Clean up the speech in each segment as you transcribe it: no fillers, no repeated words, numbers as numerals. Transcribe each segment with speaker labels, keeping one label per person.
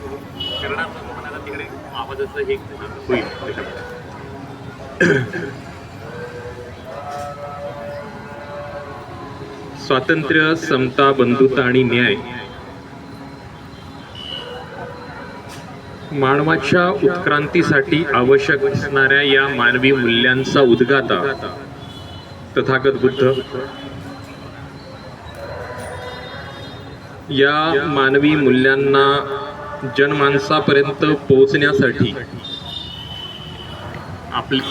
Speaker 1: करणार म्हणाला तिकडे आवाजाचं हे होईल. स्वातंत्र्य, समता, बंधुता आणि न्याय मानवाच्या उत्क्रांतीसाठी आवश्यक असणाऱ्या या मानवी मूल्यांचा उद्गाता तथागत बुद्ध या मानवी मूल्यांना जनमानसापर्यंत पोहोचण्यासाठी आपली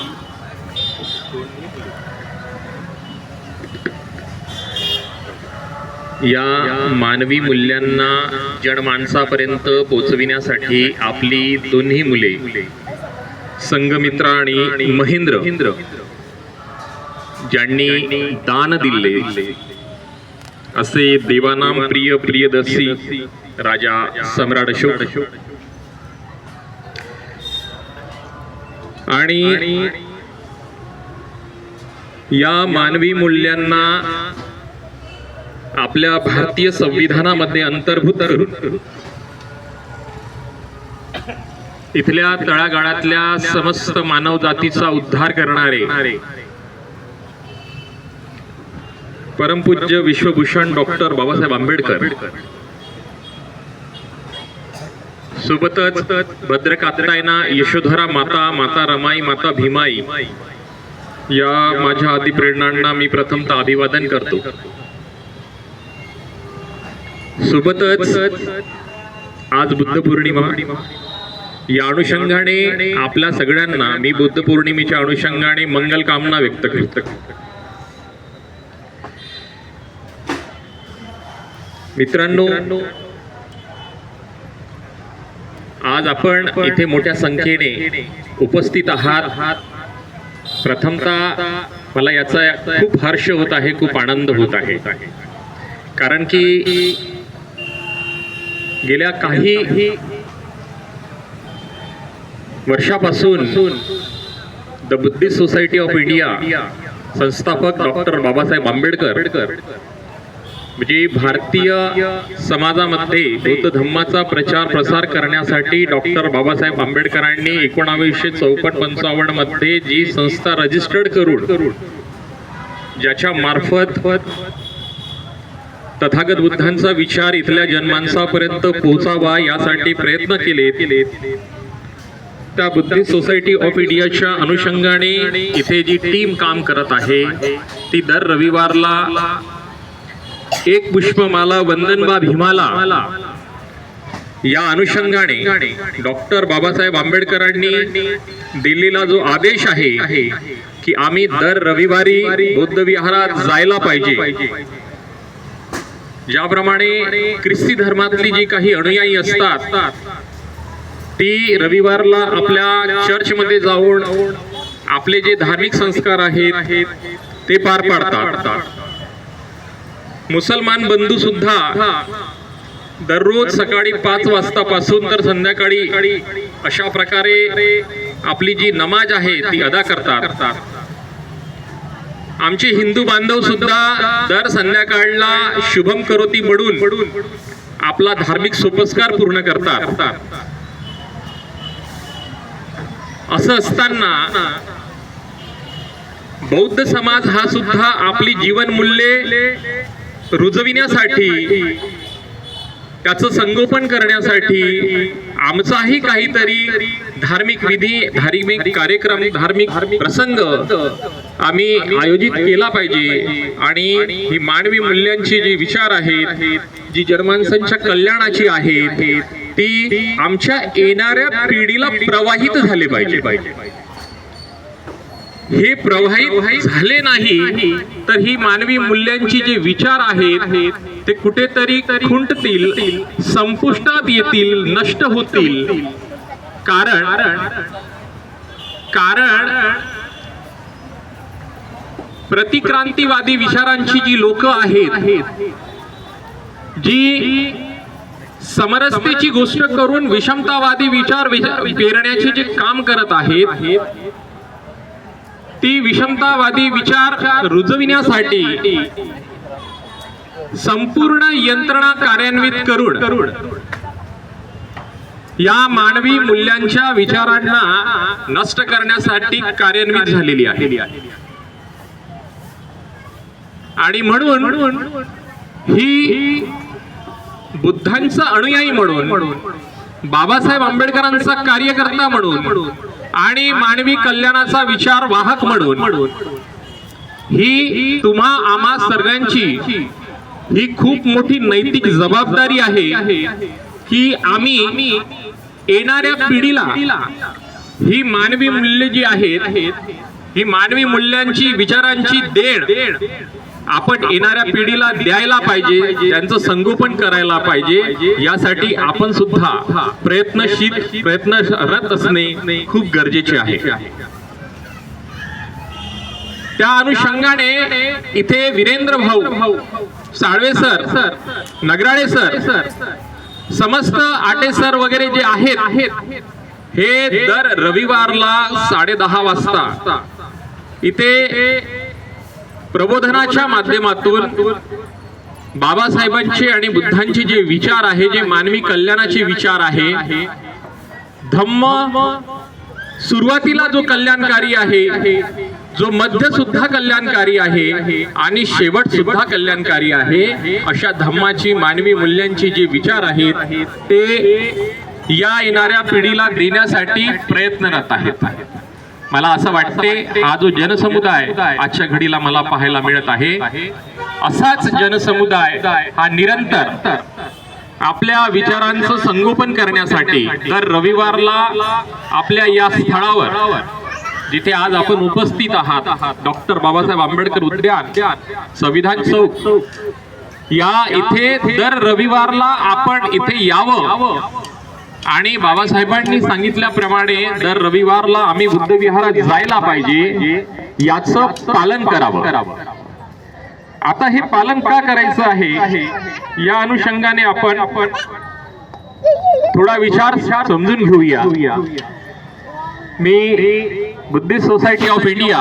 Speaker 1: या मानवी मूल्यांना जनमानसापर्यंत पोहोचविण्यासाठी आपली दोन्ही मुले संघमित्रा आणि महेंद्र ज्यांनी दान दिले असे देवानाम प्रिय प्रियदर्शी राजा सम्राट अशोक आणि या मानवी मूल्यांना आपल्या भारतीय संविधानामध्ये अंतर्भूत करून इथल्या तळागाळातल्या समस्त मानवजातीचा उद्धार करणारे परमपूज्य विश्वभूषण डॉक्टर बाबासाहेब आंबेडकर सोबतच भद्रकात्यायना यशोधरा माता, माता रमाई, माता भीमाई या माझ्या आदिप्रेरणांना मी प्रथमतः अभिवादन करतो. सोबतच आज बुद्ध पौर्णिमा या अनुषंगाने आपल्या सगळ्यांना मी बुद्ध पौर्णिमेच्या अनुषंगाने मंगल कामना व्यक्त करतो. मित्रांनो, आज आपण इथे मोठ्या संख्येने उपस्थित आहात. प्रथमतः मला याचा खूप हर्ष होत आहे, खूप आनंद होत आहे. कारण की गेल्या काही वर्षापासून the Buddhist society of India संस्थापक डॉक्टर बाबासाहेब आंबेडकर म्हणजे भारतीय समाजामध्ये बौद्ध धम्माचा प्रचार प्रसार करण्यासाठी डॉक्टर बाबासाहेब आंबेडकरांनी 1954-55 मध्ये जी संस्था रजिस्टर्ड करून ज्याच्या मार्फत तथागत बुद्धांचा विचार इथल्या जनमानसापर्यंत पोहोचावा यासाठी प्रयत्न केले. त्या बुद्धिस्ट सोसायटी ऑफ इंडियाच्या अनुषंगाने इथे जी टीम काम करत आहे ती दर रविवारला एक पुष्पमाला वंदनबा भीमाला या अनुषंगाने डॉक्टर बाबासाहेब आंबेडकरांनी दिलेला जो आदेश आहे की आम्ही दर रविवारी बौद्ध विहारात जायला पाहिजे. ज्याप्रमाणे ख्रिस्ती धर्मातली जी काही अनुयायी असतात ती रविवारला आपल्या चर्चमध्ये जाऊन आपले जे धार्मिक संस्कार आहेत ते पार पाडतात. मुसलमान बंधू सुद्धा दररोज सकाळी 5 वाजतापासून तर संध्याकाळी अशा प्रकारे आपली जी नमाज आहे ती अदा करतात. आमचे हिंदू बांधव सुद्धा दर संध्याकाळला शुभम करोती म्हणून आपला धार्मिक सोपस्कार पूर्ण करतात. असं असताना बौद्ध समाज हा सुद्धा आपली जीवनमूल्ये रुजविण्यासाठी त्याचं संगोपन करण्यासाठी आमचाही काहीतरी धार्मिक विधी, धार्मिक कार्यक्रम, धार्मिक प्रसंग आम्ही आयोजित केला पाहिजे. आणि ही मानवी मूल्यांची जी विचार आहेत, जी जनमानसांच्या कल्याणाची आहेत, ती आमच्या येणाऱ्या पिढीला प्रवाहित झाले पाहिजे. हे प्रवाहित झाले नाही तर ही मानवी मूल्यांची जे विचार आहेत ते कुठेतरी खुंटतील, संपुष्टात येतील, नष्ट होतील. कारण प्रतिक्रांतीवादी विचारांची जी लोक आहेत, जी समरसतेची गोष्ट करून विषमतावादी विचार पेरण्याचे जे काम करत आहेत, ती विषमतावादी विचार रुजविण्यासाठी संपूर्ण यंत्रणा कार्यान्वित करून या मानवी मूल्यांच्या विचारांना नष्ट करण्यासाठी कार्यान्वित झालेली आहे. आणि म्हणून ही बुद्धांचा अनुयायी म्हणून, बाबासाहेब आंबेडकरांचा कार्यकर्ता म्हणून आणि मानवी कल्याणाचा विचार वाहक म्हणून ही तुम्हा आम्हा सर्वांची ही खूप मोठी नैतिक जबाबदारी आहे की आम्ही येणाऱ्या पिढीला ही मानवी मूल्य जी आहेत, ही मानवी मूल्यांची विचारांची देण आपण येणाऱ्या पिढीला द्यायला पाहिजे, त्यांचं संगोपन करायला पाहिजे. यासाठी आपण सुद्धा प्रयत्नरत असणे खूप गरजेचे आहे. त्या अनुषंगाने इथे वीरेंद्र भाऊ साळवे सर, नगराळे सर, समस्त आटे सर वगैरे जे आहेत, हे दर रविवारला 10:30 वाजता इथे प्रबोधनाच्या माध्यमातून बाबासाहेबांचे आणि बुद्धांचे जे विचार आहे, जे मानवी कल्याणाचे विचार आहे, धम्म सुरुवातीला जो कल्याणकारी आहे, जो मध्य सुद्धा कल्याणकारी आहे आणि शेवट सुद्धा कल्याणकारी आहे, अशा धम्माची मानवी मूल्यांची जे विचार आहेत ते या येणाऱ्या पिढीला देण्यासाठी प्रयत्नरत आहेत. मला असं वाटते हा जो जनसमुदाय आजच्या घडीला मला पाहायला मिळत आहे, असाच जनसमुदाय हा निरंतर आपल्या विचारांचं संगोपन करण्यासाठी दर रविवारला आपल्या या स्थळावर, जिथे आज आपण उपस्थित आहात, डॉक्टर बाबासाहेब आंबेडकर उद्यान, संविधान चौक, या इथे दर रविवारला आपण इथे यावं आणि बाबासाहेबांनी सांगितल्याप्रमाणे दर रविवारला आम्ही बुद्ध विहारात जायला पाहिजे, याचं पालन करावं. आता हे पालन का करायचं आहे, या अनुषंगाने आपण थोडा विचार समजून घेऊया. मी बुद्धिस्ट सोसायटी ऑफ इंडिया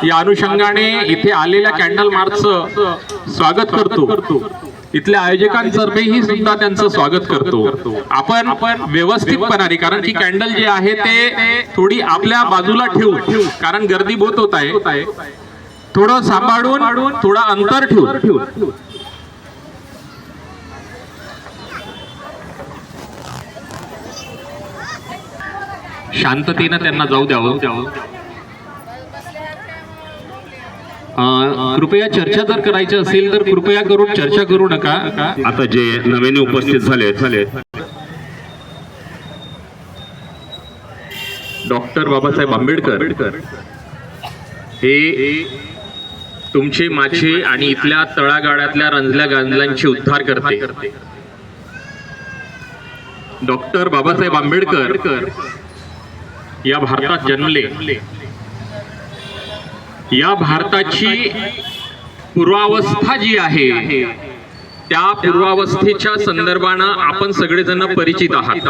Speaker 1: या अनुषंगाने इथे आलेल्या कॅन्डल मार्चचं स्वागत करतो. इथल्या आयोजकांतर्फेही सुद्धा त्यांचं स्वागत करतो. आपण व्यवस्थितपणाने, कारण की कॅन्डल जे आहे ते थोडी आपल्या बाजूला ठेवू, कारण गर्दी बहुत होत आहे, थोडं सांभाळून, थोडं अंतर ठेवून. शांततेनं त्यांना जाऊ द्यावं. कृपया चर्चा जर करायची असेल तर कृपया करून चर्चा करू नका.
Speaker 2: आता जे नवीन उपस्थित झाले
Speaker 1: डॉक्टर बाबासाहेब आंबेडकर हे तुमचे, माझे आणि इथल्या तळागाळातल्या रंजल्या गांजल्यांचे उद्धार करते. डॉक्टर बाबासाहेब आंबेडकर या भारतात जन्मले. या भारताची पूर्वावस्था जी आहे, त्या पूर्वावस्थेच्या संदर्भानं आपण सगळेजण परिचित आहात.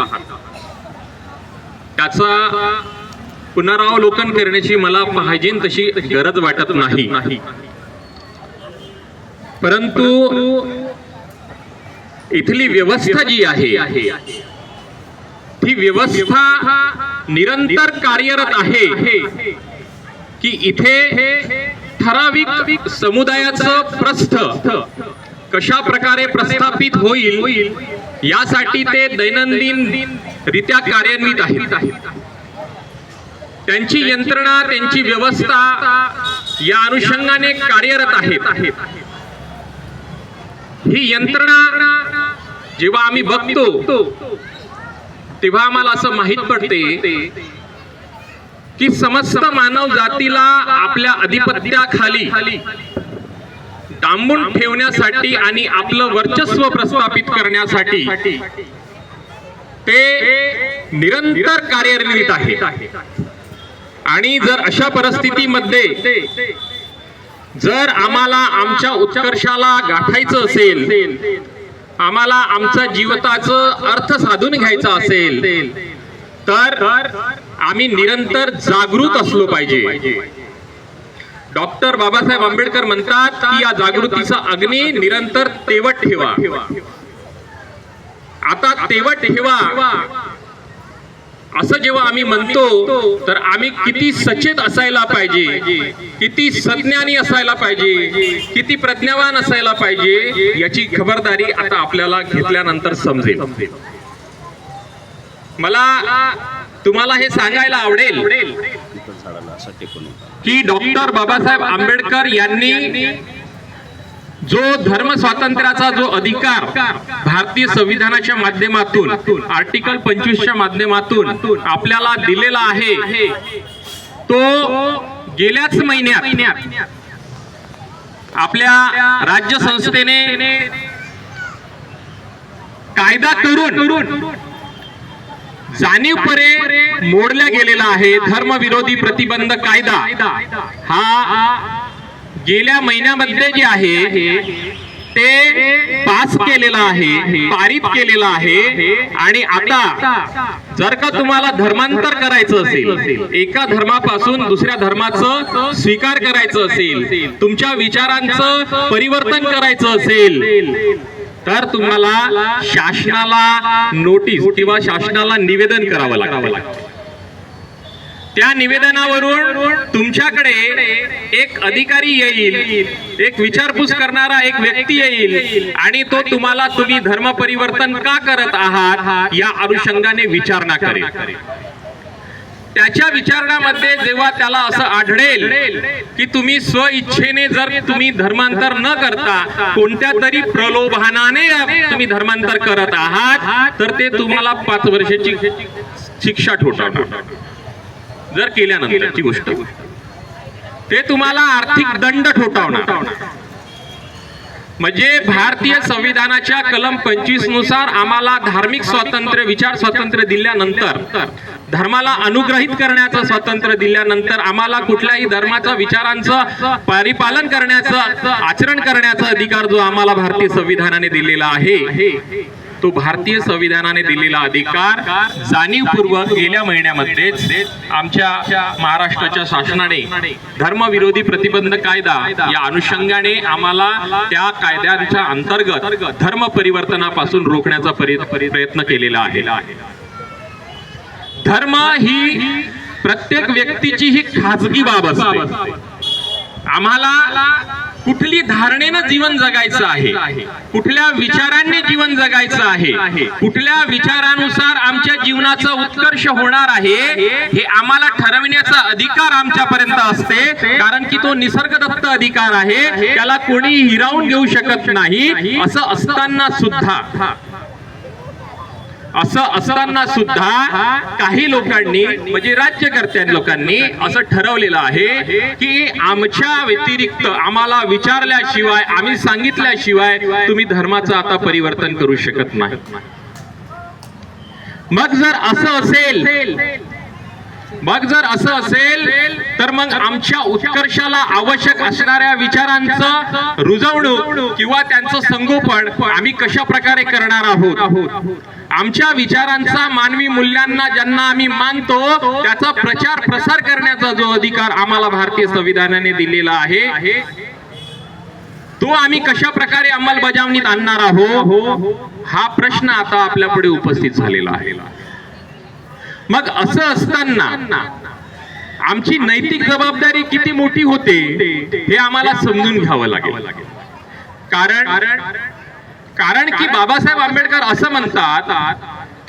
Speaker 1: त्याचा पुनरावलोकन करण्याची मला पाहिजे तशी गरज वाटत नाही. परंतु इथली व्यवस्था जी आहे, ती व्यवस्था निरंतर कार्यरत आहे की इथे ठराविक समुदायाचं प्रस्थ कशा प्रकारे प्रस्थापित होईल, यासाठी ते दैनंदिन रित्या कार्यान्वित आहेत. त्यांची यंत्रणा, त्यांची व्यवस्था या अनुषंगाने कार्यरत आहेत. ही यंत्रणा जेव्हा आम्ही बघतो तेव्हा आम्हाला असं माहित पडते की समस्त मानव जातीला आपल्या अधिपत्याखाली डांबून ठेवण्यासाठी आणि आपलं वर्चस्व प्रस्थापित करण्यासाठी ते निरंतर कार्यान्वित आहेत. आणि जर अशा परिस्थितीमध्ये जर आम्हाला आमच्या उत्कर्षाला गाठायचं असेल, आम्हाला आमच्या जीविताचं अर्थ साधून घ्यायचा असेल, तर आम्ही निरंतर जागृत असलो पाहिजे. डॉक्टर बाबासाहेब आंबेडकर म्हणतात की या जागृतीचा अग्नी निरंतर तेवत ठेवा. आता तेवत ठेवा असं जेव्हा आम्ही म्हणतो तर आम्ही किती सचेत असायला पाहिजे, किती सज्ञानी असायला पाहिजे, किती प्रज्ञावान असायला पाहिजे याची खबरदारी आता आपल्याला घेतल्यानंतर समजेल. मला तुम्हाला हे सांगायला आवडेल की डॉक्टर बाबासाहेब आंबेडकर यांनी जो धर्म स्वातंत्र्याचा जो अधिकार भारतीय संविधानाच्या माध्यमातून आर्टिकल 25च्या माध्यमातून आपल्याला दिलेला आहे, तो गेल्याच महिन्यात आपल्या राज्य संस्थेने कायदा करून जाणीवपणे मोडला गेलेला आहे. धर्मविरोधी प्रतिबंध कायदा हा गेल्या महिन्यामध्ये जे आहे ते पास केलेला आहे, पारित केलेला आहे. आणि आता जर का तुम्हाला धर्मांतर करायचं असेल, एका धर्मापासून दुसऱ्या धर्माचं स्वीकार करायचं असेल, तुमच्या विचारांचं परिवर्तन करायचं असेल, तर तुम्हाला शासनाला नोटीस किंवा शासनाला निवेदन करावं लागतं. त्या निवेदनावरून तुमच्याकडे एक अधिकारी येईल, एक विचारपूस करणारा एक व्यक्ती येईल आणि तो तुम्हाला तुम्ही धर्म परिवर्तन का करत आहात या अनुषंगाने विचारणा करेल. त्याच्या विचारणामध्ये जेव्हा त्याला असं आढळेल की तुम्ही स्वइच्छेने जर तुम्ही धर्मांतर न करता कोणत्या तरी प्रलोभनाने तुम्ही धर्मांतर करत आहात, तर ते तुम्हाला 5 वर्षाची शिक्षा ठोठावणार. जर केल्यानंतरची गोष्ट, ते तुम्हाला आर्थिक दंड ठोठावणार. म्हणजे भारतीय संविधानाच्या कलम 25 नुसार आम्हाला धार्मिक स्वातंत्र्य, विचार स्वातंत्र्य दिल्यानंतर, धर्माला अनुग्रहित करण्याचं स्वातंत्र्य दिल्यानंतर, आम्हाला कुठल्याही धर्माच्या विचारांचं परिपालन करण्याचं, आचरण करण्याचा अधिकार जो आम्हाला भारतीय संविधानाने दिलेला आहे, तो भारतीय संविधानाने दिलेला अधिकार जाणीवपूर्वक गेल्या महिन्यामध्येच आमच्या महाराष्ट्राच्या शासनाने धर्मविरोधी प्रतिबंध कायदा या अनुषंगाने आम्हाला त्या कायद्यांच्या अंतर्गत धर्म परिवर्तनापासून रोखण्याचा प्रयत्न केलेला आहे. धर्म ही प्रत्येक व्यक्तीची ही खाजगी बाब असते. आम्हाला कुठली धारणेनं जीवन जगायचं आहे, कुठल्या विचारांनी जीवन जगायचं आहे, कुठल्या विचारानुसार आमच्या जीवनाचा उत्कर्ष होणार आहे, हे आम्हाला ठरविण्याचा अधिकार आमच्यापर्यंत असते. कारण की तो निसर्गदत्त अधिकार आहे, त्याला कोणी हिरावून घेऊ शकत नाही. असं असताना सुद्धा काही लोकांनी, म्हणजे राज्यकर्त्या लोकांनी असं ठरवलेलं आहे की आमच्या व्यतिरिक्त आम्हाला विचारल्याशिवाय, आम्ही सांगितल्याशिवाय तुम्ही धर्माचं आता परिवर्तन करू शकत नाही. मग जर असं असेल तर मग आमच्या उत्कर्षाला आवश्यक असणाऱ्या विचारांचं रुजवणूक किंवा त्यांचं संगोपन आम्ही कशा प्रकारे करणार आहोत. आमच्या विचारांचा, मानवी मूल्यांना ज्यांना आम्ही मानतो त्याचा प्रचार प्रसार करण्याचा जो अधिकार आम्हाला भारतीय संविधानाने दिलेला आहे, तो आम्ही कशा प्रकारे अंमलबजावणीत आणणार आहोत, हा प्रश्न आता आपल्या पुढे उपस्थित झालेला आहे. मग असं असताना आमची नैतिक जबाबदारी किती मोठी होते हे आम्हाला समजून घ्यावं लागेल. कारण की बाबासाहेब आंबेडकर असं म्हणतात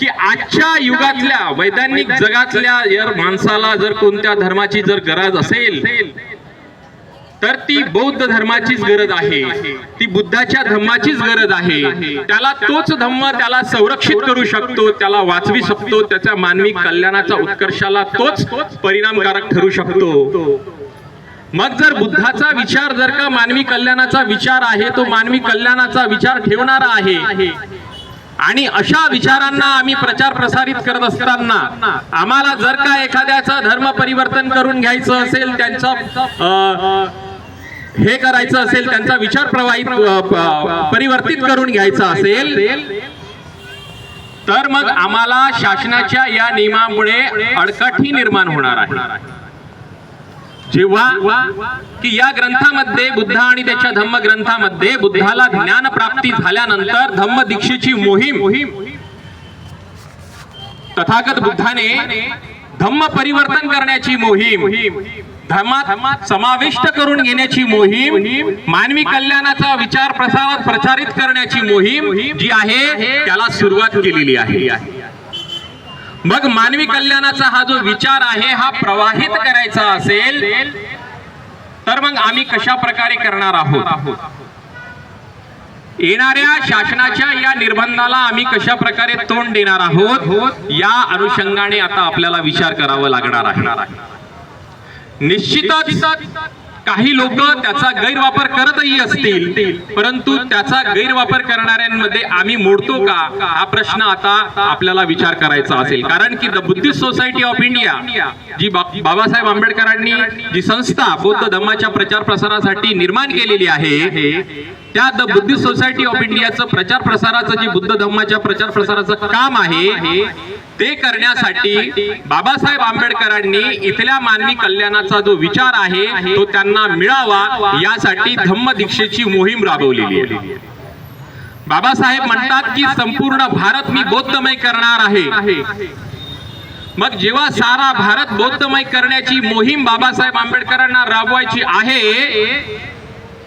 Speaker 1: की आजच्या युगातल्या वैज्ञानिक जगातल्या जर माणसाला जर कोणत्या धर्माची जर गरज असेल तर ती बौद्ध धर्माचीच गरज आहे, ती बुद्धाच्या धम्माचीच गरज आहे. त्याला तोच धम्म त्याला संरक्षित करू शकतो, त्याला वाचवी शकतो, त्याच्या मानवी कल्याणाचा, उत्कर्षाला तोच परिणामकारक ठरू शकतो. मग जर बुद्धाचा विचार जर का मानवी कल्याणाचा विचार आहे, तो मानवी कल्याणाचा विचार ठेवणारा आहे आणि अशा विचारांना आम्ही प्रचार प्रसारित करत असताना आम्हाला जर का एखाद्याचं धर्म परिवर्तन करून घ्यायचं असेल, त्यांचा हे करायचं असेल, त्यांचा विचार परिवर्तित करून घ्यायचा असेल, तर मग आम्हाला शासनाच्या या नियमामुळे अडकाठी निर्माण होणार आहे. जेव्हा की या ग्रंथामध्ये, बुद्ध आणि त्याच्या धम्म ग्रंथामध्ये, बुद्धाला ज्ञान प्राप्ती झाल्यानंतर धम्म दीक्षेची मोहीम तथागत बुद्धाने धम्म परिवर्तन करण्याची मोहीम, धर्मात समाविष्ट करून घेण्याची मोहीम, मानवी कल्याणाचा विचार प्रचारित करण्याची मोहीम जी आहे त्याला सुरुवात केलेली आहे. मग मानवी कल्याणाचा हा जो विचार आहे हा प्रवाहित करायचा असेल तर मग आम्ही कशा प्रकारे करणार आहोत? येणाऱ्या शासनाच्या या निर्बंधाला आम्ही कशा प्रकारे तोंड देणार आहोत या अनुषंगाने आता आपल्याला विचार करावा लागणार आहे. निश्चितच काही लोक त्याचा गैरवापर करतही असतील, परंतु त्याचा गैरवापर करणाऱ्यांमध्ये आम्ही मोडतो का हा प्रश्न आता आपल्याला विचार करायचा असेल. कारण की the Buddhist society of India जी बाबासाहेब आंबेडकरांनी जी संस्था बौद्ध धम्माच्या प्रचार प्रसारासाठी निर्माण केलेली आहे, त्या द बुद्धिस्ट सोसायटी ऑफ इंडियाचं प्रचार प्रसाराचं जे बुद्ध धम्माच्या प्रचार प्रसाराचं काम आहे ते करण्यासाठी बाबासाहेब आंबेडकरांनी इथल्या मानवी कल्याणाचा जो विचार आहे तो त्यांना मिळावा यासाठी धम्म दीक्षेची मोहीम राबवलेली आहे. बाबासाहेब म्हणतात की संपूर्ण भारत मी बौद्धमय करणार आहे. मग जेव्हा सारा भारत बौद्धमय करण्याची मोहीम बाबासाहेब आंबेडकरांना राबवायची आहे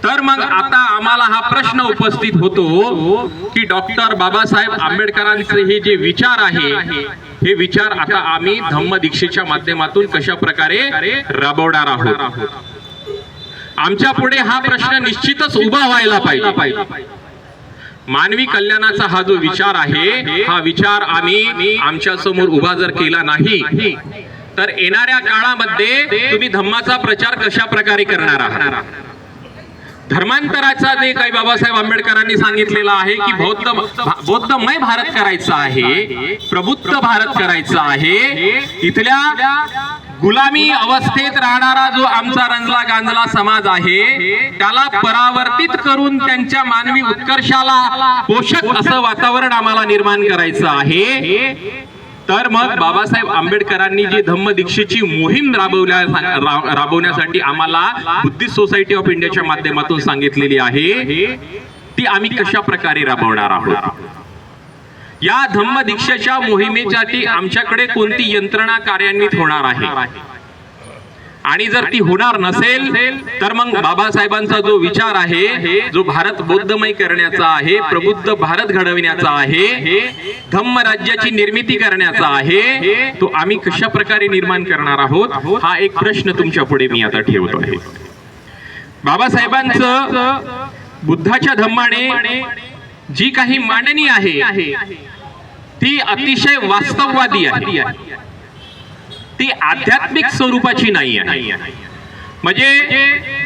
Speaker 1: तर मग आता आम्हाला हा प्रश्न उपस्थित होतो की डॉक्टर बाबासाहेब आंबेडकरांचे हे जे विचार आहे हे विचार आता आम्ही धम्म दीक्षेच्या माध्यमातून कशा प्रकारे राबवणार आहोत. आमच्या पुढे हा प्रश्न निश्चितच उभा व्हायला पाहिजे. मानवी कल्याणाचा हा जो विचार आहे हा विचार आम्ही आमच्या समोर उभा जर केला नाही तर येणाऱ्या काळामध्ये तुम्ही धम्माचा प्रचार कशा प्रकारे करणार आहात? धर्मांतराचा जे काही बाबासाहेब आंबेडकरांनी सांगितलेलं आहे की बौद्धमय भारत करायचा आहे, प्रबुद्ध भारत करायचा आहे, इथल्या गुलामी अवस्थेत राहणारा जो आमचा रंजला गांजला समाज आहे त्याला परावर्तित करून त्यांच्या मानवी उत्कर्षाला पोषक असं वातावरण आम्हाला निर्माण करायचं आहे. तर मग बाबासाहेब आंबेडकरांनी जी धम्म दीक्षेची मोहीम राबवण्यासाठी आम्हाला बुद्धिस्ट सोसायटी ऑफ इंडियाच्या माध्यमातून सांगितलेली आहे ती आम्ही कशा प्रकारे राबवणार आहोत? या धम्म दीक्षेच्या मोहिमेसाठी आमच्याकडे कोणती यंत्रणा कार्यान्वित होणार आहे? आणि जर ती होणार नसेल तर मग बाबासाहेबांचा जो विचार आहे, जो भारत बौद्धमय करण्याचा आहे, प्रबुद्ध भारत घडविण्याचा आहे, धम्म राज्याची निर्मिती करण्याचा आहे, तो आम्ही कशा प्रकारे निर्माण करणार आहोत हा एक प्रश्न तुमच्या पुढे मी आता ठेवतो आहे. बाबासाहेबांचं बुद्धाच्या धम्माने जी काही मांडणी आहे ती अतिशय वास्तववादी आहे, ती आध्यात्मिक स्वरूपाची नाही आहे. म्हणजे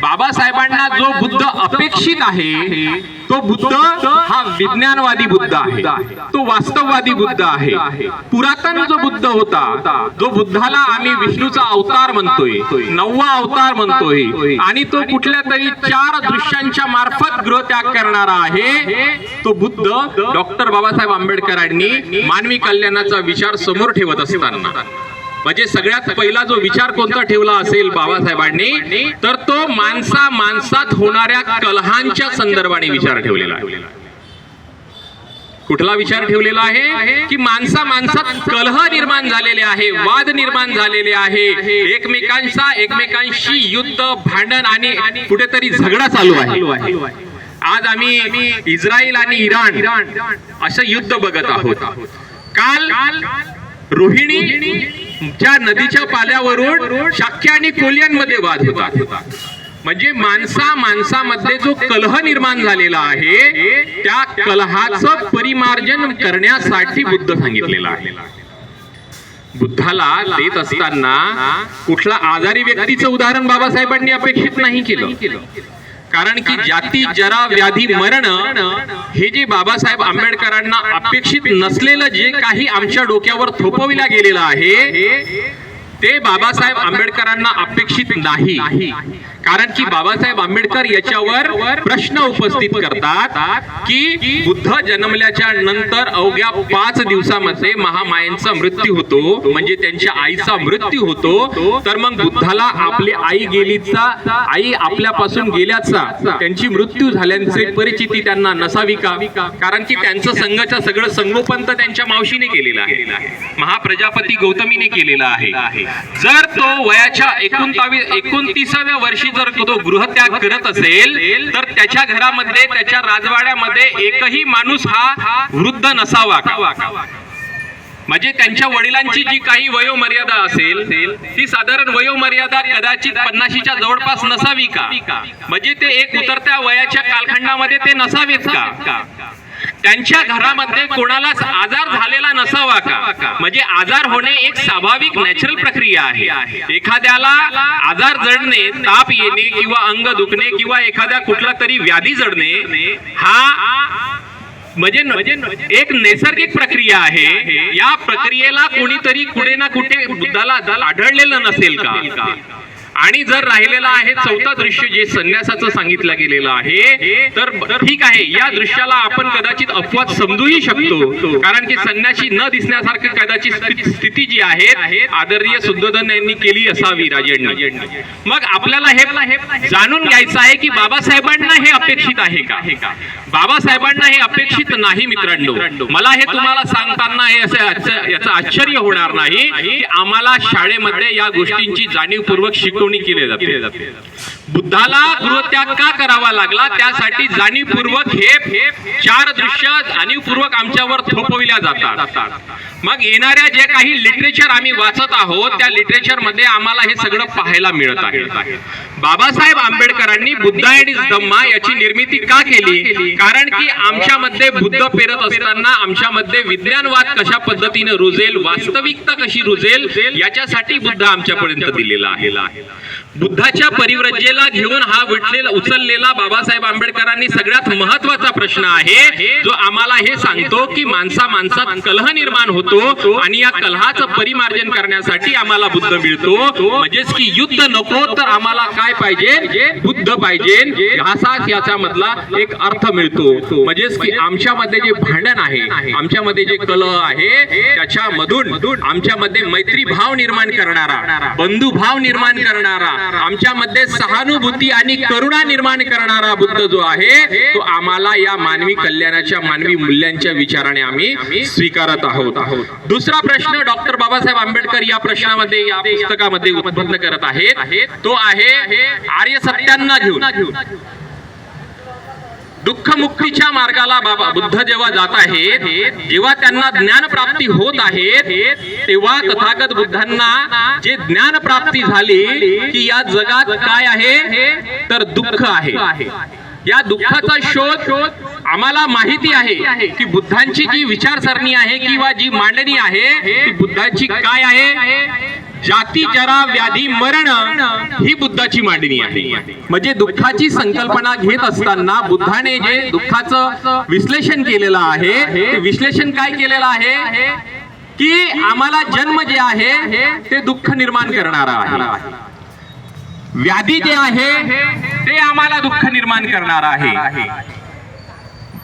Speaker 1: बाबासाहेबांना जो बुद्ध अपेक्षित आहे तो बुद्ध हा विज्ञानवादी बुद्ध आहे, तो वास्तववादी बुद्ध आहे. पुरातन जो बुद्ध होता, जो बुद्धाला आम्ही विष्णूचा अवतार म्हणतोय, 9वा अवतार म्हणतोय, आणि तो कुठल्या तरी 4 दृश्यांच्या मार्फत गृहत्याग करणारा आहे, तो बुद्ध डॉक्टर बाबासाहेब आंबेडकरांनी मानवी कल्याणाचा विचार समोर ठेवत असताना म्हणजे सगळ्यात पहिला जो विचार कोणता ठेवला असेल बाबासाहेबांनी तर तो माणसात होणाऱ्या कलहांच्या संदर्भाने विचार ठेवलेला आहे. कुठला विचार ठेवलेला आहे की माणसात कलह निर्माण झालेले आहे, वाद निर्माण झालेले आहे, एकमेकांशी युद्ध, भांडण आणि कुठेतरी झगडा चालू आहे. आज आम्ही इस्रायल आणि इराण असं युद्ध बघत आहोत. काल रोहिणी ज्या नदीच्या पाल्यावरून शाक्य आणि कोलियांमध्ये वाद होता. म्हणजे माणसामध्ये जो कलह निर्माण झालेला आहे त्या कलहाचं परिमार्जन करण्यासाठी बुद्ध सांगितलेला आहे. बुद्धाला देत असताना कुठला आजारी व्यक्तीचं उदाहरण बाबासाहेबांनी अपेक्षित नाही केलं. कारण की जाती, जरा, व्याधी, मरण हे जे बाबासाहेब आंबेडकरांना अपेक्षित नसलेलं जे काही आमच्या डोक्यावर थोपविला गेलेलं आहे ते बाबासाहेब आंबेडकरांना अपेक्षित नाही. कारण की बाबासाहेब आंबेडकर याच्यावर प्रश्न उपस्थित करतात की बुद्ध जन्मल्याच्या नंतर अवघ्या 5 दिवसामध्ये महामायेचा मृत्यू होतो, म्हणजे त्यांच्या आईचा मृत्यू होतो. तर मग बुद्धाला आपली आई गेलीचा, आई आपल्यापासून गेल्याचा, त्यांची मृत्यू झाल्याची परिचिती त्यांना नसावी का? कारण की त्यांचं संघाचं सगळं संगोपन तर त्यांच्या मावशीने केलेलं आहे, महाप्रजापती गौतमीने केलेलं आहे. जर तो वयाच्या 29व्या वर्षी जर तो गृहत्याग करत असेल तर त्याच्या घरामध्ये, त्याच्या राजवाड्यामध्ये एकही माणूस हा वृद्ध नसावा का? म्हणजे त्यांच्या वडिलांची जी काही वयोमर्यादा असेल ती साधारण वयोमर्यादा कदाचित 50च्या जवळपास नसावी का? म्हणजे ते एक उतरत्या वयाच्या कालखंडामध्ये ते नसावेच का? त्यांच्या घरामध्ये कोणालाच आजार झालेला नसावा का? म्हणजे आजार होणे एक स्वाभाविक नॅचरल प्रक्रिया आहे. एखाद्याला आजार जडणे, ताप येणे किंवा अंग दुखणे किंवा एखाद्या कुठला तरी व्याधी जडणे हा म्हणजे एक नैसर्गिक प्रक्रिया आहे. या प्रक्रियेला कोणीतरी कुठे ना कुठे बुद्धाला आढळलेलं नसेल का? आणि जर राहिलेला आहे 4थं दृश्य जे संन्यासाचं सांगितलं गेलेलं आहे, तर ठीक आहे, या दृश्याला आपण कदाचित अपवाद समजूही शकतो, कारण की संन्यासी न दिसण्यासारखी कदाचित स्थिती जी आहे आदरणीय शुद्धोधन यांनी केली असावी राजांनी. मग आपल्याला हे जाणून घ्यायचं आहे की बाबासाहेबांना हे अपेक्षित आहे का? बाबासाहेबांना हे अपेक्षित नाही मित्रांनो. मला हे तुम्हाला सांगताना हे असं याचं आश्चर्य होणार नाही की आम्हाला शाळेमध्ये या गोष्टींची जाणीवपूर्वक शिकवणी केली जाते. बुद्धाला गृहत्याग का करावा लागला त्यासाठी जाणीवपूर्वक हे 4 दृश्य जाणीवपूर्वक आमच्यावर थोपविल्या जातात. मग येणाऱ्या जे काही लिटरेचर आम्ही वाचत आहोत त्या लिटरेचर मध्ये आम्हाला हे सगळं पाहायला मिळत आहे. बाबासाहेब आंबेडकरांनी बुद्ध अँड धम्मा याची निर्मिती का केली? कारण की आमच्यामध्ये बुद्ध पेरत असताना आमच्यामध्ये विज्ञानवाद कशा पद्धतीने रुजेल, वास्तविकता कशी रुजेल याच्यासाठी बुद्ध आमच्यापर्यंत दिलेला आहे. बुद्धाच्या परिव्रजेला घेऊन हा उचललेला बाबासाहेब आंबेडकरांनी सगळ्यात महत्वाचा प्रश्न आहे, जो आम्हाला हे सांगतो की माणसात कलह निर्माण होतो आणि या कलहाचं परिमार्जन करण्यासाठी आम्हाला बुद्ध मिळतो. म्हणजेच की युद्ध नको तर आम्हाला काय पाहिजे? बुद्ध पाहिजे. असाच याचा मधला एक अर्थ मिळतो. म्हणजेच की आमच्यामध्ये जे भांडण आहे, आमच्यामध्ये जे कलह आहे त्याच्यामधून आमच्यामध्ये मैत्री भाव निर्माण करणारा, बंधुभाव निर्माण करणारा, आमच्यामध्ये सहानुभूती आणि करुणा निर्माण करणारा बुद्ध जो आहे तो आम्हाला या मानवी कल्याणाच्या, मानवी मूल्यांच्या विचाराने आम्ही स्वीकारत आहोत. दुसरा प्रश्न डॉक्टर बाबासाहेब आंबेडकर या प्रश्नामध्ये, या पुस्तकामध्ये उत्पन्न करत आहेत, तो आहे आर्य सत्यांना घेऊन दुःखमुक्तीच्या मार्गाला बुद्ध जेव्हा जात आहेत, जेव्हा त्यांना ज्ञान प्राप्ती होत आहे, तेव्हा तथागत बुद्धांना जे ज्ञान प्राप्ती झाली की या जगात काय आहे तर दुःख आहे. या दुःखाचा शोध आम्हाला माहिती आहे की बुद्धांची जी विचारसरणी आहे किंवा जी मांडणी आहे ती बुद्धांची काय आहे? जाती, जरा, व्याधी, मरण ही बुद्धाची मांडणी आहे. म्हणजे दुःखाची संकल्पना घेत असताना बुद्धाने जे दुःखाचं विश्लेषण केलेलं आहे ते विश्लेषण काय केलेलं आहे की आम्हाला जन्म जे आहे ते दुःख निर्माण करणारा आहे, व्याधी जे आहे ते आम्हाला दुःख निर्माण करणारा आहे,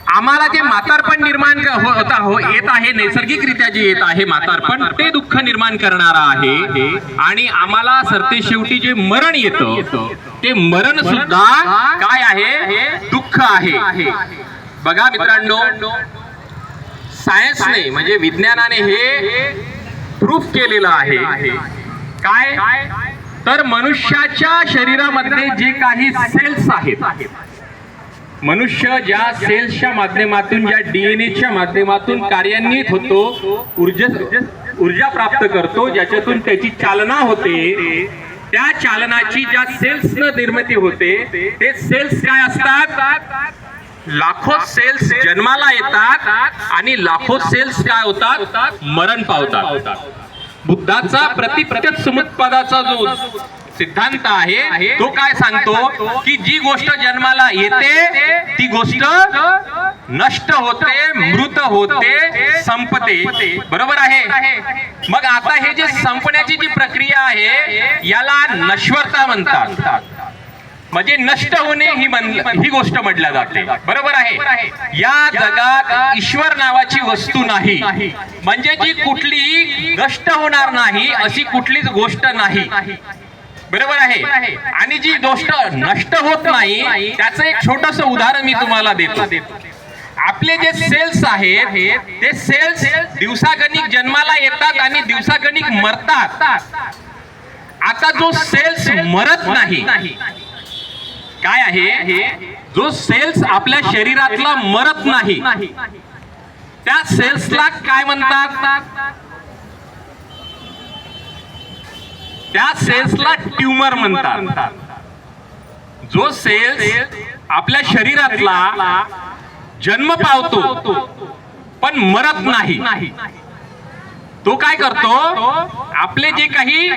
Speaker 1: आम्हाला जे म्हातारपण निर्माण येत आहे, नैसर्गिकरित्या जे येत आहे म्हातारपण ते दुःख निर्माण करणारा आहे, आणि आम्हाला सरते शेवटी जे मरण येतं ते मरण सुद्धा काय आहे? दुःख आहे. बघा मित्रांनो, सायन्सने म्हणजे विज्ञानाने हे प्रूफ केलेलं आहे. काय तर मनुष्याच्या शरीरामध्ये जे काही सेल्स आहेत, मनुष्य ज्या सेल्सच्या माध्यमातून, ज्या डीएनएच्या माध्यमातून कार्यान्वित होतो, ऊर्जा प्राप्त करतो, ज्याच्यातून त्याची चालना होते, त्या चालनाची ज्या सेल्सनं निर्मिती होते ते सेल्स काय असतात? लाखो सेल्स जन्माला येतात आणि लाखो सेल्स काय होतात? मरण पावतात. बुद्धाचा प्रतिप्रत्यक्ष समुत्पादाचा जो सिद्धांत आहे तो काय सांगतो की जी गोष्ट जन्माला येते ती गोष्ट नष्ट होते, मृत होते, संपते. बरोबर आहे. मग आता हे जे संपण्याची जी प्रक्रिया आहे याला नश्वरता म्हणतात. म्हणजे नष्ट होणे ही गोष्ट म्हटल्या जाते, बरोबर आहे. या जगात ईश्वर नावाची वस्तू नाही, म्हणजे जी कुठली नष्ट होणार नाही अशी कुठलीच गोष्ट नाही, बरोबर आहे. आणि जी गोष्ट नष्ट होत नाही त्याचं एक छोटस उदाहरण मी तुम्हाला देतो. आपले जे सेल्स आहेत ते सेल्स दिवसागणिक जन्माला येतात आणि दिवसागणिक मरतात. आता जो सेल्स मरत नाही, काय आहे, जो सेल्स आपल्या शरीरातला मरत नाही त्या सेल्सला काय म्हणतात? त्या सेल्सला ट्यूमर म्हणतात. जो सेल्स आपल्या शरीरातला जन्म पावतो पण मरत नाही, तो काय करतो, आपले जे काही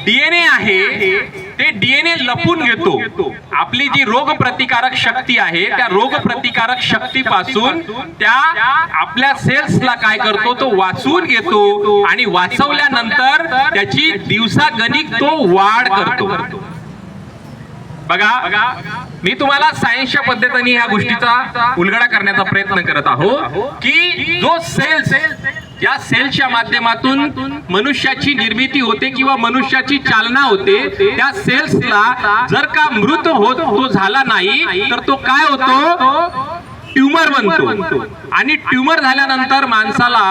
Speaker 1: डीएनए आहे ते डीएनए लपून घेतो. आपली जी रोग प्रतिकारक शक्ती आहे त्या रोग प्रतिकारक शक्तीपासून त्या आपल्या सेल्सला काय करतो, तो वाचवून घेतो आणि वाचवल्यानंतर त्याची दिवसागणिक तो वाढ करतो. बघा, मी तुम्हाला सायन्सच्या पद्धतीने ह्या गोष्टीचा उलगडा करण्याचा प्रयत्न करत आहोत की जो सेल्स, या सेल्सच्या माध्यमातून मनुष्याची निर्मिती होते किंवा मनुष्याची चालना होते, त्या सेल्सला जर का मृत होत तो झाला नाही तर तो काय होतो, ट्यूमर बनतो. आणि ट्यूमर झाल्यानंतर माणसाला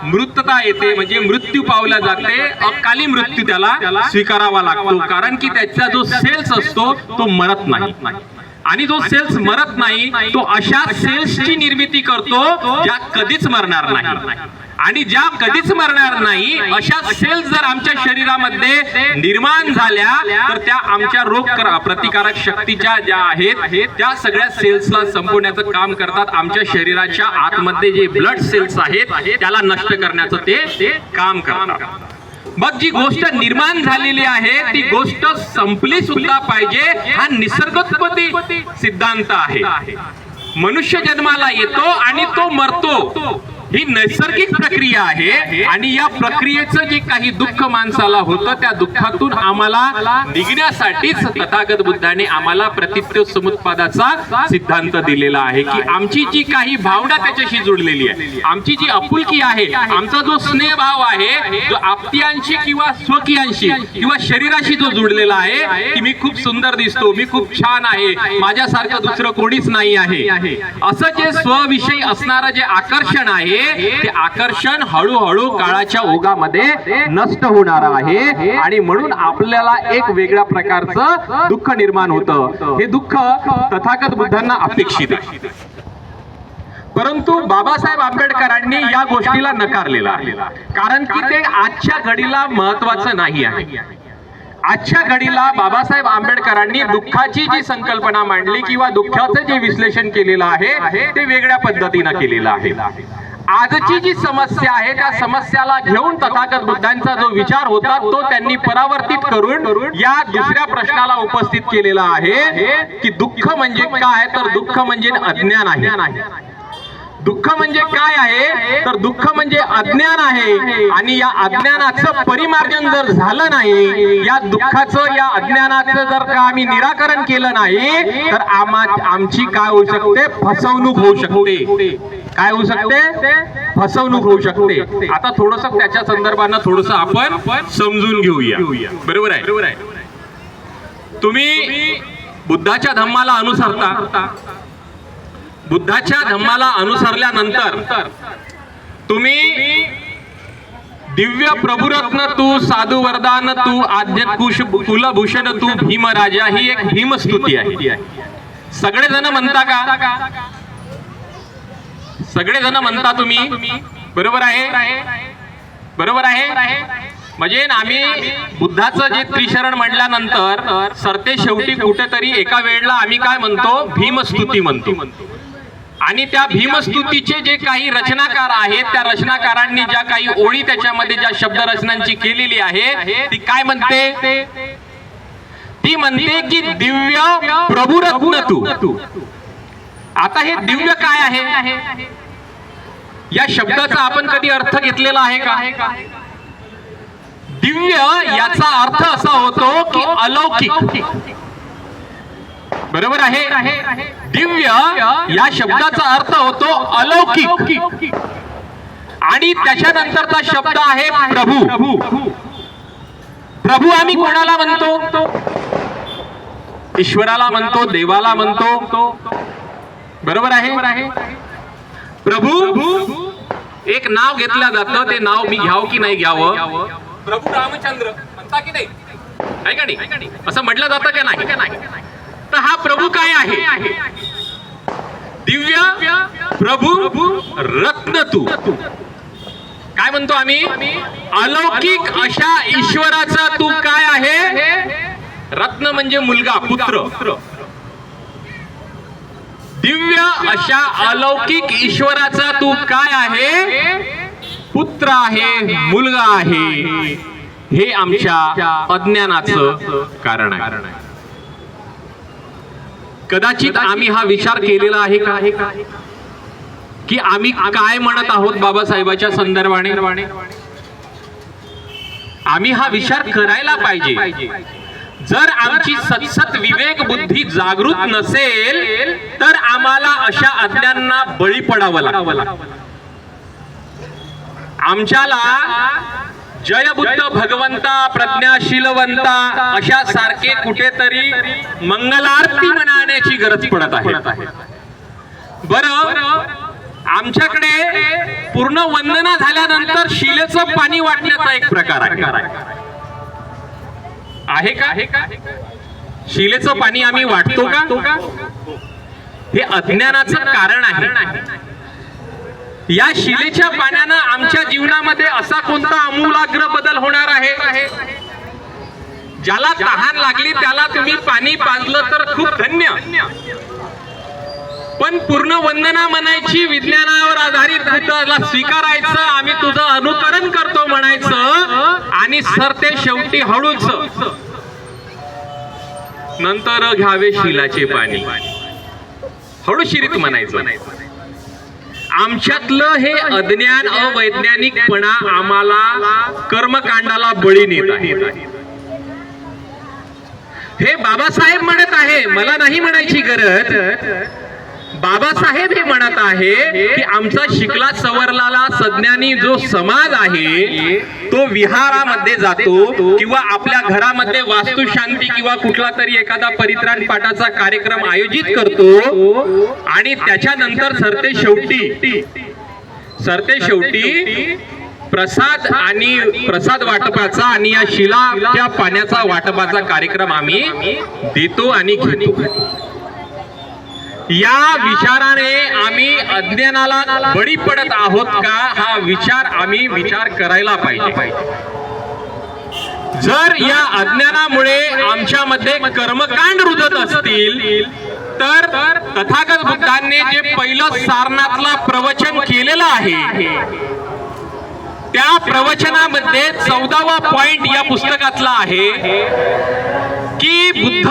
Speaker 1: मृतता येते, म्हणजे मृत्यू पावला जाते, अकाली मृत्यू त्याला स्वीकारावा लागतो. कारण की त्याचा जो सेल्स असतो तो मरत नाही. आणि जो सेल्स मरत नाही तो अशा सेल्सची निर्मिती करतो ज्या कधीच मरणार नाही. आणि ज्या कधीच मरणार नाही अशा सेल्स जर आमच्या शरीरामध्ये निर्माण झाल्या तर त्या आमच्या रोग प्रतिकारक शक्तीच्या ज्या आहेत त्या सगळ्या सेल्सला संपवण्याचं काम करतात. आमच्या शरीराच्या आतमध्ये जे ब्लड सेल्स आहेत त्याला नष्ट करण्याचं ते काम करतात. मग जी गोष्ट निर्माण झालेली आहे ती गोष्ट संपली सुद्धा पाहिजे, हा निसर्गोत्पत्ती सिद्धांत आहे. मनुष्य जन्माला येतो आणि तो मरतो, ही नैसर्गिक प्रक्रिया आहे. आणि या प्रक्रियेचं जे काही दुःख माणसाला होतं त्या दुःखातून आम्हाला निघण्यासाठीच तथागत बुद्धाने आम्हाला प्रतित्व समुत्पादाचा सिद्धांत दिलेला आहे की आमची जी काही भावना त्याच्याशी जुळलेली आहे, आमची जी आपुलकी आहे, आमचा जो स्नेहभाव आहे, जो आप्तियांशी किंवा स्वकीयांशी किंवा शरीराशी जो जुळलेला आहे की मी खूप सुंदर दिसतो, मी खूप छान आहे, माझ्यासारखं दुसरं कोणीच नाही आहे, असं जे स्वविषयी असणारं जे आकर्षण आहे ते आकर्षण हळूहळू काळाच्या ओघामध्ये नष्ट होणार आहे. आणि म्हणून आपल्याला एक वेगळ्या प्रकारचं दुःख निर्माण होतं. हे दुःख तथागत बुद्धांना अपेक्षित आहे, परंतु बाबासाहेब आंबेडकरांनी या गोष्टीला नकारलेला आहे. कारण की ते आजच्या घडीला महत्वाचं नाही आहे. आजच्या घडीला बाबासाहेब आंबेडकरांनी दुःखाची जी संकल्पना मांडली किंवा दुःखाचं जे विश्लेषण केलेलं आहे ते वेगळ्या पद्धतीनं केलेलं आहे. आजची जी समस्या आहे त्या समस्याला घेऊन तथागत बुद्धांचा जो विचार होता तो त्यांनी परावर्तित करून या दुसऱ्या प्रश्नाला उपस्थित केलेला आहे की दुःख म्हणजे काय, तर दुःख म्हणजे अज्ञान आहे. दुःख म्हणजे काय आहे, तर दुःख म्हणजे अज्ञान आहे. आणि या अज्ञानाचं परिमार्जन जर झालं नाही, या दुःखाचं, या अज्ञानाचं जर का आम्ही निराकरण केलं नाही तर आमची काय होऊ शकते, फसवणूक होऊ शकते. काय होऊ शकते, फसवणूक होऊ शकते. आता थोडस त्याच्या संदर्भानं थोडस आपण समजून घेऊया, बरोबर आहे. तुम्ही बुद्धाच्या धम्माला अनुसरता, बुद्धाच्या धम्माला अनुसरल्यानंतर तुम्ही दिव्य प्रभुरत्न तू, साधू वरदान तू, आद्यकुश कुलभूषण तू, भीमराजा, ही एक भीमस्तुती आहे. सगळेजण म्हणता का? सगळेजण म्हणता तुम्ही, बरोबर आहे, बरोबर आहे. म्हणजे आम्ही बुद्धाचं जे त्रिशरण म्हटल्यानंतर सरते शेवटी कुठेतरी एका वेळेला आम्ही काय म्हणतो, भीमस्तुती म्हणतो. आणि त्या भीमस्तुतीचे जे काही रचनाकार आहेत त्या रचनाकारांनी ज्या काही ओळी त्याच्यामध्ये ज्या शब्द रचनांची केलेली आहे ती काय म्हणते, ती म्हणते की दिव्य प्रभुरत्न तू. आता हे दिव्य काय आहे, या शब्दाचा आपण कधी अर्थ घेतलेला आहे का? दिव्य याचा अर्थ असा होतो की अलौकिक. बरोबर आहे. दिव्य या शब्दाचा अर्थ होतो अलौकिक आणि त्याच्यानंतरचा शब्द आहे प्रभू. प्रभू आम्ही कोणाला म्हणतो? ईश्वराला म्हणतो, देवाला म्हणतो. बरोबर आहे. प्रभू एक नाव घेतलं जातं, ते नाव मी घ्यावं की नाही घ्यावं? प्रभू रामचंद्र म्हणता की नाही? आहे का नाही? असं म्हटलं जातं का नाही? तर हा प्रभू काय आहे? दिव्य प्रभू रत्न तू. काय म्हणतो आम्ही? अलौकिक अशा ईश्वराचा तू काय आहे? रत्न म्हणजे मुलगा, पुत्र. दिव्य अशा अलौकिक ईश्वराचा तू काय आहे? पुत्र आहे, मुलगा आहे. हे आमच्या अज्ञानाचं कारण आहे. कदाचित आम्ही हा विचार केलेला आहे का की आम्ही काय म्हणत आहोत बाबासाहेबाच्या संदर्भाने? आम्ही हा विचार करायला पाहिजे. जर आमची सतसत विवेक बुद्धी जागृत नसेल तर आम्हाला अशा अज्ञानांना बळी पडावं लागतं. आमच्याला जयबुद्ध भगवंता, प्रज्ञाशीलवंता अशा सारखे कुठेतरी मंगलारती म्हणण्याची गरज पडत आहे. बरं, आमच्याकडे पूर्ण वंदना झाल्यानंतर शिलेचं पाणी वाटण्याचा एक प्रकार आहे का? शिलेचं पाणी आम्ही वाटतो का? हे अज्ञानाचं कारण आहे. या शिलेच्या पाण्यानं आमच्या जीवनामध्ये असा कोणता आमूलाग्र बदल होणार आहे? ज्याला तहान लागली त्याला तुम्ही पाणी पाजलं तर खूप धन्य, पण पूर्ण वंदना म्हणायची, विज्ञानावर आधारित तुझला स्वीकारायचं, आम्ही तुझं अनुकरण करतो म्हणायचं आणि सरते शेवटी हळूच नंतर घ्यावे शिलाचे पाणी, हळूशिरीत म्हणायचं. आमच्यातलं हे अज्ञान, अवैज्ञानिकपणा आम्हाला कर्मकांडाला बळी नेत आहे. हे बाबासाहेब म्हणत आहे, मला नाही म्हणायची गरज. बाबासाहेब हे म्हणत आहे की आमचा शिकला सवरलेला सज्ञानी जो समाज आहे तो विहारामध्ये जातो किंवा आपल्या घरामध्ये वास्तुशांती किंवा कुठला तरी एखादा परित्राण पाठाचा कार्यक्रम आयोजित करतो आणि त्याच्यानंतर सरते शेवटी प्रसाद वाटपाचा आणि या शिलाच्या पाण्याचा वाटपाचा कार्यक्रम आम्ही देतो आणि घेतो. या विचाराने आम्ही अज्ञानाला बळी पडत आहोत का? हा विचार करायला पाहिजे. जर या अज्ञानामुळे आमच्यामध्ये कर्मकांड रुजत असतील तर तथागत बुद्धांनी जे पहिलं सारनाथला प्रवचन केलेलं आहे त्या प्रवचनामध्ये 14वा पॉइंट या पुस्तकातला आहे की बुद्ध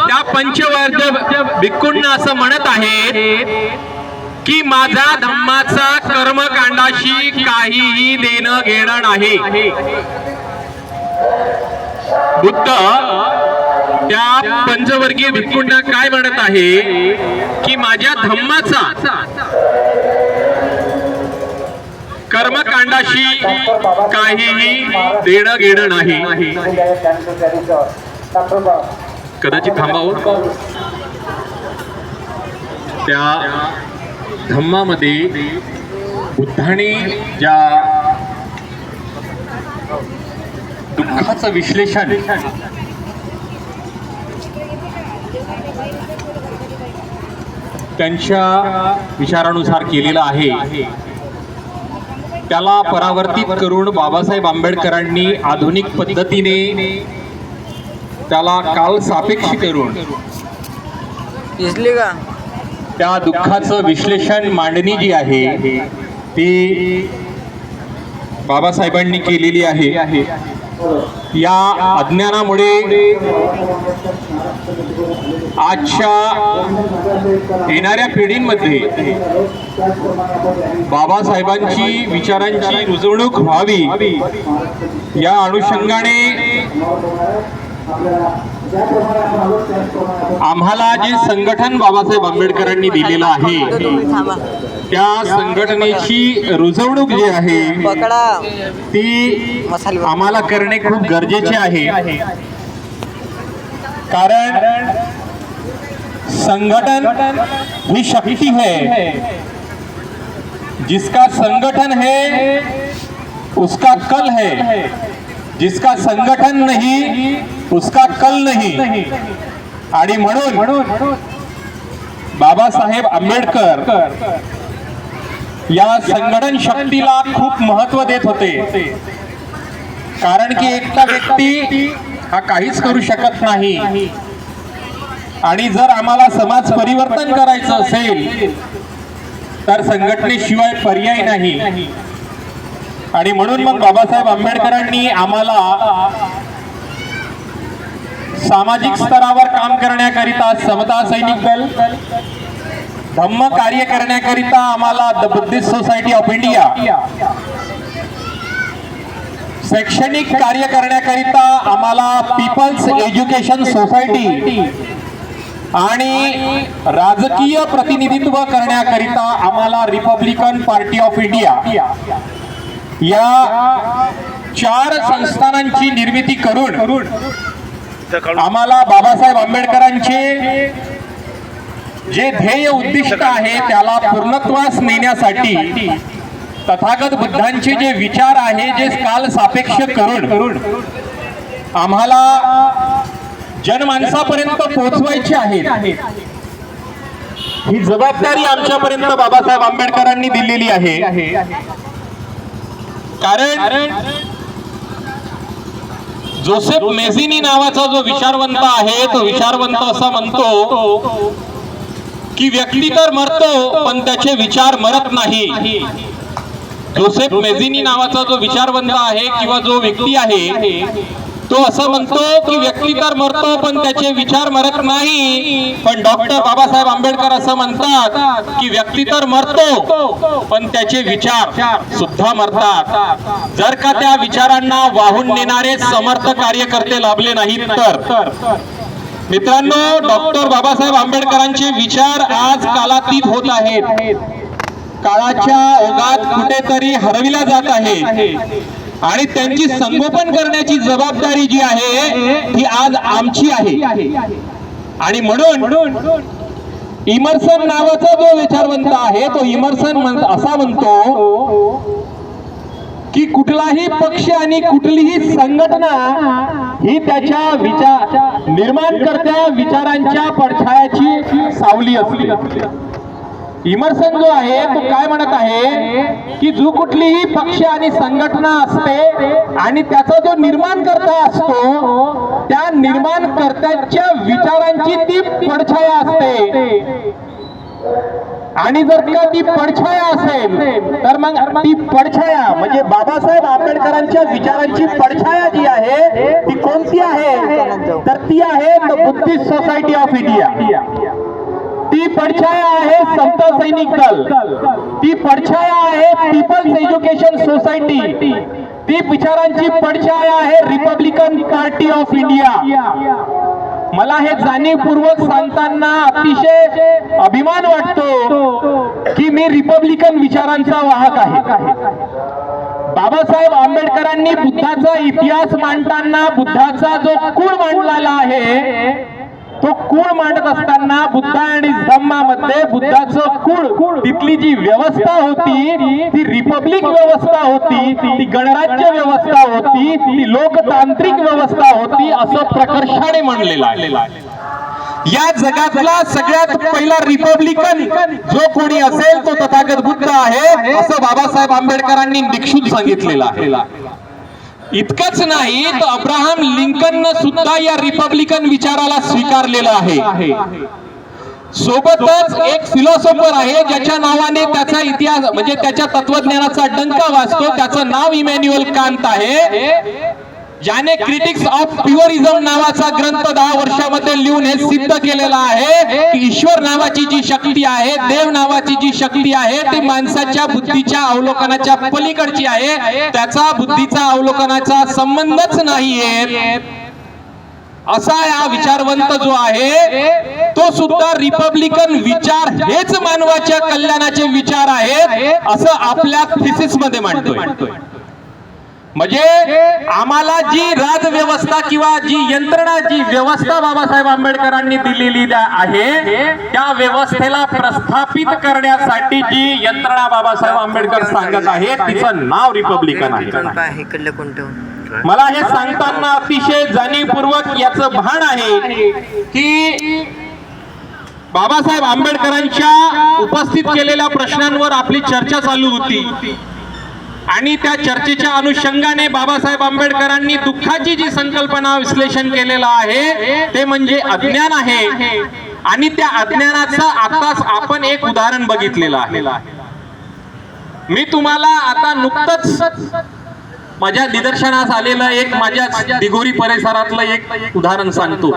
Speaker 1: त्या पंचवर्ग भिक्खूंना असं म्हणत आहेत की माझा धम्माचा कर्मकांडाशी काहीही देणं घेणं नाही. बुद्ध त्या पंचवर्गीय भिक्खूंना काय म्हणत आहे की माझ्या धम्माचा कर्मकांडाशी काहीही देणं घेणं नाही. कदाचित थांबावं. त्या धम्मामध्ये बुद्धाने ज्या दुःखाचं विश्लेषण त्यांच्या विचारानुसार केलेलं आहे त्याला परावर्तित करून बाबासाहेब आंबेडकरांनी आधुनिक पद्धतीने त्याला काल सापेक्ष करून त्या दुःखाचं विश्लेषण मांडणी जी आहे ती बाबासाहेबांनी केलेली आहे. या अज्ञानामुळे आजच्या येणाऱ्या पिढींमध्ये बाबासाहेबांची विचारांची रुजवणूक व्हावी या अनुषंगाने आम्हाला जे संघटन बाबासाहेब आंबेडकरांनी दिलेलं आहे त्या संघटनेची रुजवणूक जी आहे ती आम्हाला करणे खूप गरजेचे आहे, कारण संगठन ही शक्ति है, जिसका संगठन है उसका कल है, जिसका संगठन नहीं उसका कल नहीं। आणि म्हणून बाबासाहेब आंबेडकर या संगठन शक्तीला खूप महत्त्व देत होते, कारण की एकटा व्यक्ती हा काहीच करू शकत नाही, आणि जर आम्हाला समाज परिवर्तन करायचं असेल तर संघटनेशिवाय पर्याय नाही। आणि म्हणून मग बाबासाहेब आंबेडकरांनी आम्हाला सामाजिक स्तरावर काम करण्याकरिता समता सैनिक दल, धम्म कार्य करण्याकरिता आम्हाला the Buddhist society of India, शैक्षणिक कार्य करण्याकरिता आम्हाला पीपल्स एज्युकेशन सोसायटी, आणि राजकीय प्रतिनिधित्व करण्याकरिता आम्हाला रिपब्लिकन पार्टी ऑफ इंडिया या 4 संस्थानांची निर्मिती करून आम्हाला बाबासाहेब आंबेडकरांचे जे ध्येय उद्दिष्ट आहे त्याला पूर्णत्वास नेण्यासाठी तथागत बुद्धांचे जे विचार आहे जे काल सापेक्ष करून आम्हाला जनमानसापर्यंत पोहोचवायचे आहेत, ही जबाबदारी आमच्यापर्यंत बाबासाहेब आंबेडकरांनी दिलेली आहे। कारण जोसेफ मेझिनी नावाचा जो विचारवंत आहे तो विचारवंत असा म्हणतो की व्यक्ती तर मरतो पण त्याचे विचार मरत नाही। जोसेफ मेझिनी नावाचा जो विचारवंत आहे किंवा जो व्यक्ती आहे तो असं म्हणतो की व्यक्ती तर मरतो पण त्याचे विचार मरत नाही, पण डॉक्टर बाबासाहेब आंबेडकर असं म्हणतात की व्यक्ती तर मरतो पण त्याचे विचार सुद्धा मरतात, जर का त्या विचारांना वाहून नेणारे समर्थ कार्यकर्ते लाभले नाहीत तर। मित्रांनो, डॉक्टर बाबासाहेब आंबेडकरांचे विचार आज कालातीत होत आहेत, काळाच्या ओघात कुठेतरी हरविल्या जात आहेत, आणि त्यांची संगोपन करण्याची जबाबदारी जी आहे ती आज आमची आहे। आणि म्हणून इमर्सन नावाचा जो विचारवंत आहे तो इमर्सन असा म्हणतो की कुठलाही पक्ष आणि कुठलीही संघटना ही त्याच्या निर्माणकर्त्या विचारांच्या पडछायाची सावली असते। इमर्सन जो आहे तो काय म्हणत आहे की जो कुठलीही पक्ष आणि संघटना असते आणि त्याचा जो निर्माणकर्ता असतो त्या निर्माणकर्त्याच्या विचारांची ती पडछाया असते, आणि जर का ती पडछाया असेल तर मग ती पडछाया म्हणजे बाबासाहेब आंबेडकरांच्या विचारांची पडछाया जी आहे ती कोणती आहे तर ती आहे the Buddhist society of India. ती पडछाया आहे समता सैनिक दल, ती पडछाया आहे पीपल्स एज्युकेशन सोसायटी, ती विचारांची पडछाया आहे रिपब्लिकन पार्टी ऑफ इंडिया। मला हे जाणीवपूर्वक सांगताना अतिशय अभिमान वाटतो की मी रिपब्लिकन विचारांचा वाहक आहे। बाबासाहेब आंबेडकरांनी बुद्धाचा इतिहास मांडताना बुद्धाचा जो कुळ मांडलेला आहे तो कुळ मांडत असताना बुद्ध आणि धम्मामध्ये बुद्धाचं कुळ तिथली जी व्यवस्था होती ती रिपब्लिक व्यवस्था होती, ती गणराज्य व्यवस्था होती, ती लोकतांत्रिक व्यवस्था होती असं प्रकर्षाने म्हणलेलं आहे। या जगातला सगळ्यात पहिला रिपब्लिकन जो कोणी असेल तो तथागत बुद्ध आहे असं बाबासाहेब आंबेडकरांनी निक्षून सांगितलेलं आहे। इतकंच नाही तर अब्राहम लिंकन सुद्धा या रिपब्लिकन विचाराला स्वीकारलेलं आहे। सोबतच एक फिलॉसॉफर आहे ज्याच्या नावाने त्याचा इतिहास म्हणजे त्याच्या तत्वज्ञानाचा डंका वाजतो, त्याचं नाव इमॅन्युअल कांत आहे, ज्याने क्रिटिक्स ऑफ प्युअरिझम नावाचा ग्रंथ 10 वर्षामध्ये लिहून हे सिद्ध केलेला आहे की ईश्वर नावाची जी शक्ती आहे, देव नावाची जी शक्ती आहे ती माणसाच्या बुद्धीच्या अवलोकनाच्या पलीकडची आहे, त्याचा बुद्धीचा अवलोकनाचा संबंधच नाहीये।
Speaker 3: असा हा विचारवंत जो आहे तो सुद्धा रिपब्लिकन विचार हेच मानवाच्या कल्याणाचे विचार आहेत असं आपल्या थिसिस मध्ये मांडतोय. म्हणजे आम्हाला जी राजव्यवस्था किंवा जी यंत्रणा, जी व्यवस्था बाबासाहेब आंबेडकरांनी दिलेली आहे त्या व्यवस्थेला प्रस्थापित करण्यासाठी जी यंत्रणा बाबासाहेब आंबेडकर सांगत आहेत तिचं नाव रिपब्लिकन आहे. मला हे सांगताना अतिशय जाणीवपूर्वक याचं भान आहे की बाबासाहेब आंबेडकरांच्या उपस्थित केलेल्या प्रश्नांवर आपली चर्चा चालू होती आणि त्या चर्चेच्या अनुषंगाने बाबासाहेब आंबेडकरांनी दुःखाची जी संकल्पना विश्लेषण केलेलं आहे ते म्हणजे अज्ञान आहे. आणि त्या अज्ञानाचं आताच आपण एक उदाहरण बघितलेलं आहे. मी तुम्हाला आता नुकतंच माझ्या निदर्शनास आलेलं एक माझ्या दिघोरी परिसरातलं एक उदाहरण सांगतो.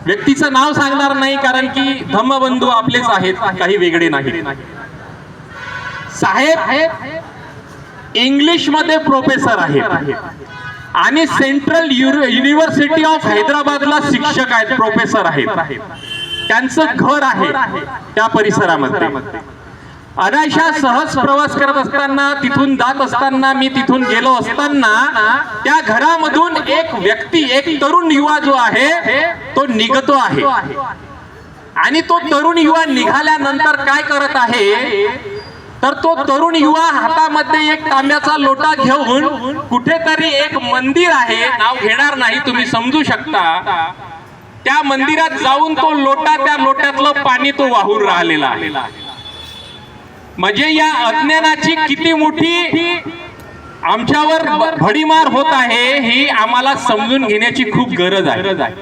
Speaker 3: व्यक्तीचं नाव सांगणार नाही कारण की धम्मबंधू आपलेच आहेत, काही वेगळे नाही. साहेब इंग्लिश मध्ये प्रोफेसर आहेत आणि सेंट्रल युनिव्हर्सिटी ऑफ हैदराबादला शिक्षक आहेत, प्रोफेसर आहेत. त्यांचं घर आहे त्या परिसरामध्ये. अनायशा सहज प्रवास करत असताना, तिथून जात असताना, मी तिथून गेलो असताना त्या घरामधून एक व्यक्ती, एक तरुण युवा जो आहे तो निघतो आहे. आणि तो तरुण युवा निघाल्यानंतर काय करत आहे तर तो तरुण युवा हातामध्ये एक तांब्याचा लोटा घेऊन कुठेतरी एक मंदिर आहे, नाव घेणार नाही, तुम्ही समजू शकता, त्या मंदिरात जाऊन तो लोटा, त्या लोट्यातलं पाणी तो वाहून राहिलेला आहे. म्हणजे या अज्ञानाची किती मोठी आमच्यावर भडीमार होत आहे ही आम्हाला समजून घेण्याची खूप गरज आहे.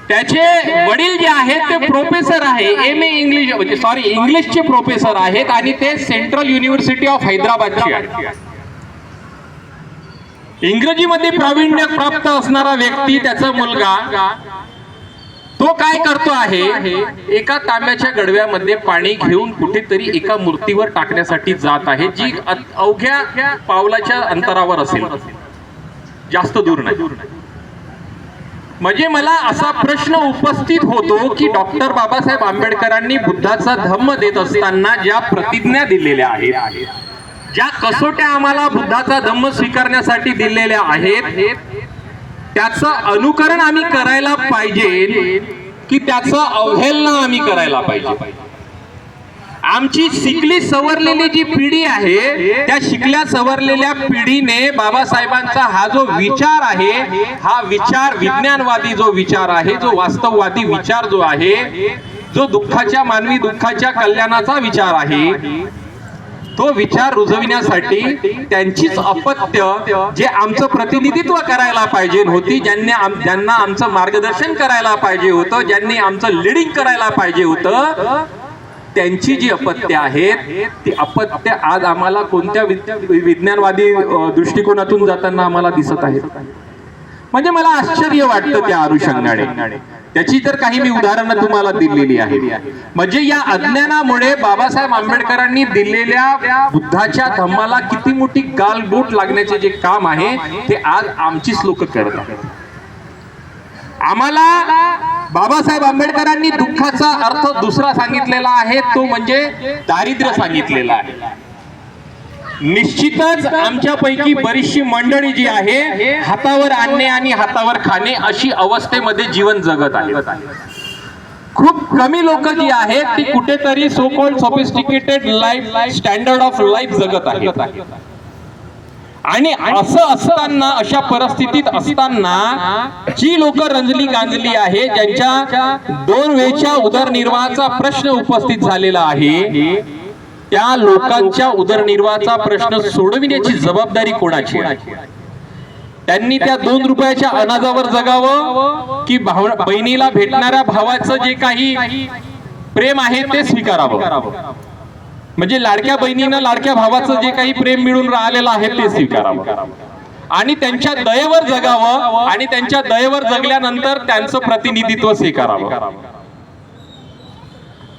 Speaker 3: त्याचे वडील जे आहेत ते प्रोफेसर आहे, MA इंग्लिश, म्हणजे सॉरी इंग्लिशचे प्रोफेसर आहेत आणि ते सेंट्रल युनिव्हर्सिटी ऑफ हैदराबादचे आहेत. इंग्रजीमध्ये प्रावीण्य प्राप्त असणारा व्यक्ती, त्याचा मुलगा, तो काय करतो आहे, एका तांब्याच्या गडव्यामध्ये पाणी घेऊन कुठेतरी एका मूर्तीवर टाकण्यासाठी जात आहे, जी अवघ्या पावलाच्या अंतरावर असेल, जास्त दूर नाही. म्हणजे मला असा प्रश्न उपस्थित होतो की डॉक्टर बाबासाहेब आंबेडकरांनी बुद्धाचा धम्म देत असताना ज्या प्रतिज्ञा दिलेल्या आहेत, ज्या कसोट्या आम्हाला बुद्धाचा धम्म स्वीकारण्यासाठी दिलेल्या आहेत, त्याचं अनुकरण आम्ही करायला पाहिजे की त्याचं अवहेलना आम्ही करायला पाहिजे. आमची शिकली सवरलेली जी पिढी आहे त्या शिकल्या सवरलेल्या पिढीने बाबासाहेबांचा हा जो विचार आहे, हा विचार विज्ञानवादी जो विचार आहे, जो वास्तववादी विचार जो आहे, जो दुःखाच्या, मानवी दुःखाच्या कल्याणाचा विचार आहे, तो विचार रुजविण्यासाठी त्यांचीच अपत्य, जे आमचं प्रतिनिधित्व करायला पाहिजे होती, ज्यांना आमचं मार्गदर्शन करायला पाहिजे होतं, ज्यांनी आमचं लीडिंग करायला पाहिजे होतं, त्यांची जी अपत्य आहेत ती अपत्य आज आम्हाला कोणत्या विज्ञानवादी दृष्टिकोनातून जाताना आम्हाला दिसत आहेत. म्हणजे मला आश्चर्य वाटतं त्या अनुषंगाने. त्याची तर काही मी उदाहरणं तुम्हाला दिलेली आहेत. म्हणजे या अज्ञानामुळे बाबासाहेब आंबेडकरांनी दिलेल्या बुद्धाच्या धम्माला किती मोठी गालबोट लागण्याचे जे काम आहे ते आज आमचीच लोक करत आहेत. आम्हाला बाबासाहेब आंबेडकरांनी दुःखाचा अर्थ दुसरा सांगितलेला आहे, तो म्हणजे दारिद्र्य सांगितलेला आहे. निश्चितच आमच्यापैकी बरीचशी मंडळी जी आहे हातावर आणणे आणि हातावर खाणे अशी अवस्थेमध्ये जीवन जगत आहेत. खूप कमी लोक जी आहेत ती कुठेतरी so called sophisticated life, standard of life जगत आहेत. आणि असं असताना, अशा परिस्थितीत असताना जी लोक रंजली गांजली आहे, ज्यांच्या 2 वेळच्या उदरनिर्वाहाचा प्रश्न उपस्थित झालेला आहे, त्या लोकांच्या उदरनिर्वाहाचा प्रश्न सोडविण्याची जबाबदारी कोणाची आहे? त्यांनी त्या 2 रुपयाच्या अनाजावर जगावं की बहिणीला भेटणाऱ्या भावाचं जे काही प्रेम आहे ते स्वीकारावं? म्हणजे लाडक्या बहिणीनं लाडक्या भावाचं जे काही प्रेम मिळून राहिलेलं आहे ते स्वीकारावं आणि त्यांच्या दयेवर जगावं आणि त्यांच्या दयेवर जगल्यानंतर त्यांचं प्रतिनिधित्व स्वीकारावं.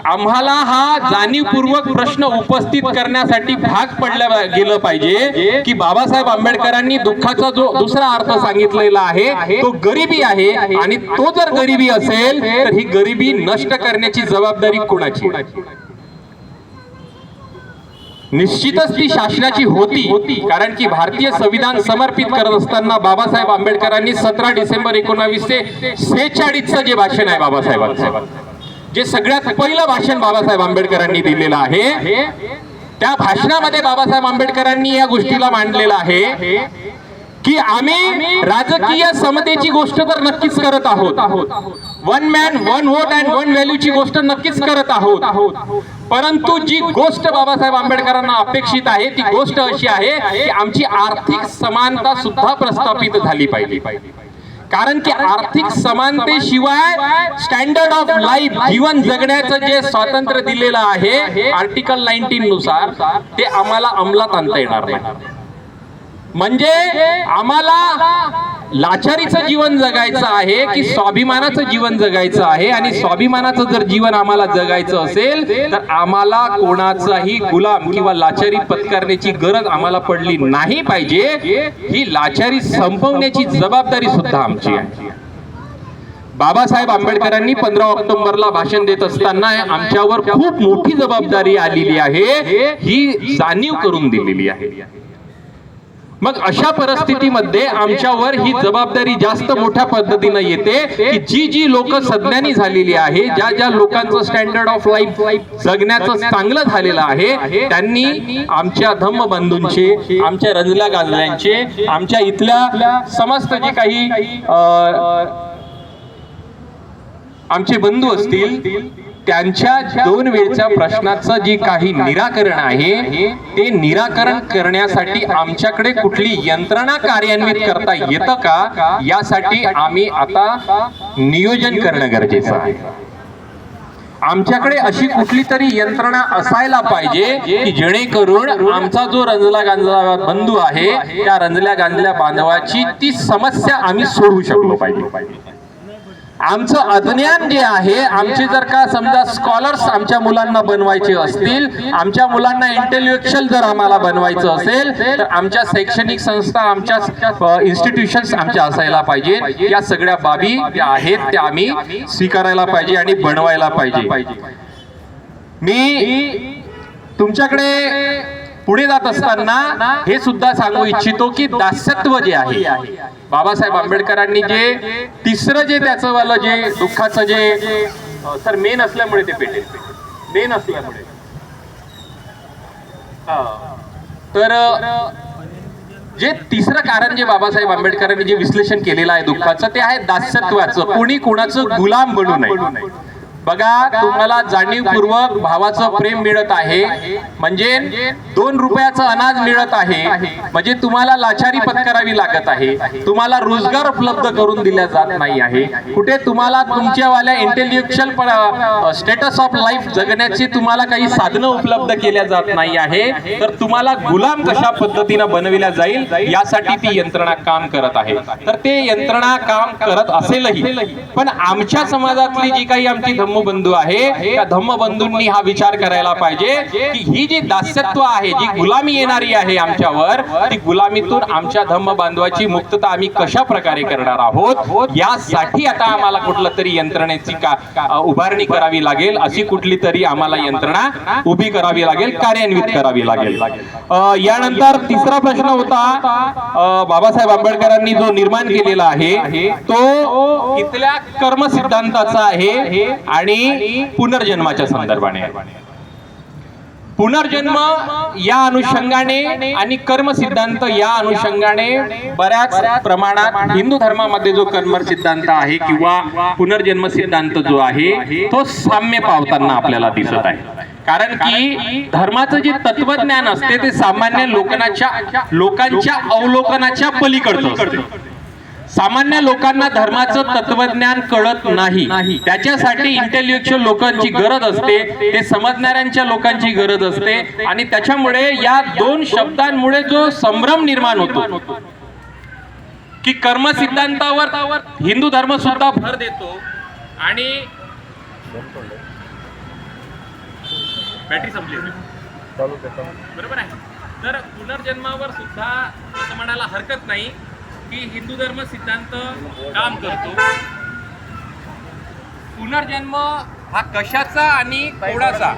Speaker 3: आम्हाला हा जाणीवपूर्वक प्रश्न उपस्थित करण्यासाठी भाग पडलं गेलं पाहिजे की बाबासाहेब आंबेडकरांनी दुःखाचा जो दुसरा अर्थ सांगितलेला आहे तो गरिबी आहे, आणि तो जर गरिबी असेल तर ही गरिबी नष्ट करण्याची जबाबदारी कोणाची? निश्चितच ती शासनाची होती, कारण की भारतीय संविधान समर्पित करत असताना बाबासाहेब आंबेडकरांनी 17 डिसेंबर 1946 जे भाषण आहे बाबासाहेबांचं, जे सगळ्यात पहिलं भाषण बाबासाहेब आंबेडकरांनी दिलेलं आहे, त्या भाषणामध्ये बाबासाहेब आंबेडकरांनी या गोष्टीला मांडलेलं आहे की आम्ही राजकीय समतेची गोष्ट तर नक्कीच करत आहोत, one man one vote and one व्हॅल्यूची गोष्ट नक्कीच करत आहोत, परंतु जी गोष्ट बाबासाहेब आंबेडकरांना अपेक्षित आहे ती गोष्ट अशी आहे की आमची आर्थिक समानता सुद्धा प्रस्थापित झाली पाहिजे. कारण की आर्थिक समानतेशिवाय स्टँडर्ड ऑफ लाईफ, जीवन जगण्याचं जे स्वातंत्र्य दिलेलं आहे आर्टिकल 19 नुसार, ते आम्हाला अंमलात आणता येणार नाही. म्हणजे आम्हाला लाचारीचं जीवन जगायचं आहे की स्वाभिमानाचं जीवन जगायचं आहे, आणि स्वाभिमानाचं जर जीवन आम्हाला जगायचं असेल तर आम्हाला कोणाचाही गुलाम किंवा लाचारी पत्करण्याची गरज आम्हाला पडली नाही पाहिजे. ही लाचारी संपवण्याची जबाबदारी सुद्धा आमची आहे. बाबासाहेब आंबेडकरांनी 15 ऑक्टोबरला भाषण देत असताना आमच्यावर खूप मोठी जबाबदारी आलेली आहे, ही जाणीव करून दिलेली आहे. मग अशा परिस्थितीमध्ये आमच्यावर ही जबाबदारी जास्त मोठ्या पद्धतीने येते की जी लोक सज्ञानी झालेली आहे, ज्या लोकांचं स्टँडर्ड ऑफ लाईफ जगण्याचं चांगलं झालेलं आहे, त्यांनी आमच्या धम्मबंधूंचे, आमच्या रंजल्या गाजल्यांचे, आमच्या इथल्या समस्त जे काही आमचे बंधू असतील त्यांच्या 2 वेळच्या प्रश्नाचं जे काही निराकरण आहे ते निराकरण करण्यासाठी आमच्याकडे कुठली यंत्रणा कार्यान्वित करता येतं का, यासाठी आम्ही आता नियोजन करणं गरजेचं आहे. आमच्याकडे अशी कुठली तरी यंत्रणा असायला पाहिजे की जेणेकरून आमचा जो रंजला गांजला बंधू आहे त्या रंजल्या गांजल्या बांधवाची ती समस्या आम्ही सोडवू शकलो पाहिजे. आमचं अज्ञान जे आहे, आमचे जर का समजा स्कॉलर्स आमच्या मुलांना बनवायचे असतील, आमच्या मुलांना इंटेलेक्च्युअल जर आम्हाला बनवायचं असेल तर आमच्या शैक्षणिक संस्था, आमच्या इन्स्टिट्यूशन्स आमच्या असायला पाहिजे. या सगळ्या बाबी ज्या आहेत त्या आम्ही स्वीकारायला पाहिजे आणि बनवायला पाहिजे. मी तुमच्याकडे पुढे जात असताना हे सुद्धा सांगू इच्छितो की दास्यत्व जे आहे, बाबासाहेब आंबेडकरांनी जे तिसरं जे त्याचं वालं जे दुःखाचं जे सर मेन असल्यामुळे ते पेटेल, मेन असल्यामुळे तर जे तिसरं कारण जे बाबासाहेब आंबेडकरांनी जे विश्लेषण केलेलं आहे दुःखाचं, ते आहे दास्यत्वाचं. कोणी कोणाचं गुलाम बनू नये. बघा, तुम्हाला जाणीवपूर्वक भावाचं प्रेम मिळत आहे, म्हणजे 2 रुपयाचं अनाज मिळत आहे, म्हणजे तुम्हाला लाचारी पत्करावी लागत आहे, तुम्हाला रोजगार उपलब्ध करून दिला जात नाही आहे, कुठे तुम्हाला तुमच्यावाल्या इंटेलेक्च्युअल स्टेटस ऑफ लाईफ जगण्याची तुम्हाला काही साधनं उपलब्ध केल्या जात नाही आहे, तर तुम्हाला गुलाम कशा पद्धतीने बनविल्या जाईल यासाठी ती यंत्रणा काम करत आहे. तर ते यंत्रणा काम करत असेलही, पण आमच्या समाजातली जी काही आमची धम्मबंधू आहे त्या धम्मबंधूंनी हा विचार करायला पाहिजे की ही जी दास्यत्व आहे, जी गुलामी येणारी आहे आमच्यावर, ती गुलामीतून आमच्या धम्म बांधवाची मुक्तता आम्ही कशा प्रकारे करणार आहोत, यासाठी आता आम्हाला कुठलं तरी यंत्रणेची उभारणी करावी लागेल. अशी कुठली तरी आम्हाला यंत्रणा उभी करावी लागेल, कार्यान्वित करावी लागेल. यानंतर तिसरा प्रश्न होता बाबासाहेब आंबेडकरांनी जो निर्माण केलेला आहे तो इथल्या कर्म सिद्धांताचा आहे आणि पुनर्जन्माच्या संदर्भाने. पुनर्जन्म या अनुषंगाने आणि कर्म सिद्धांत या अनुषंगाने बऱ्याच प्रमाणात हिंदू धर्मामध्ये जो कर्म सिद्धांत आहे किंवा पुनर्जन्म सिद्धांत जो आहे तो साम्य पावताना आपल्याला दिसत आहे. कारण की धर्माचं जे तत्वज्ञान असते ते सामान्य लोकांच्या अवलोकनाच्या पलीकडचं असते. सामान्य लोकांना धर्माचं तत्वज्ञान कळत नाही, त्याच्यासाठी इंटेलेक्च्युअल लोकांची गरज असते, ते समजणाऱ्यांच्या लोकांची गरज असते, आणि त्याच्यामुळे या 2 शब्दांमुळे जो संभ्रम निर्माण होतो की कर्म सिद्धांतावर हिंदू धर्म सुद्धा भर देतो आणि बॅटरी संपली होती. बरोबर आहे. तर पुनर्जन्मावर सुद्धा असं म्हणायला हरकत नाही की हिंदू धर्म सिद्धांत काम करतो. पुनर्जन्म हा कशाचा आणि कोणाचा,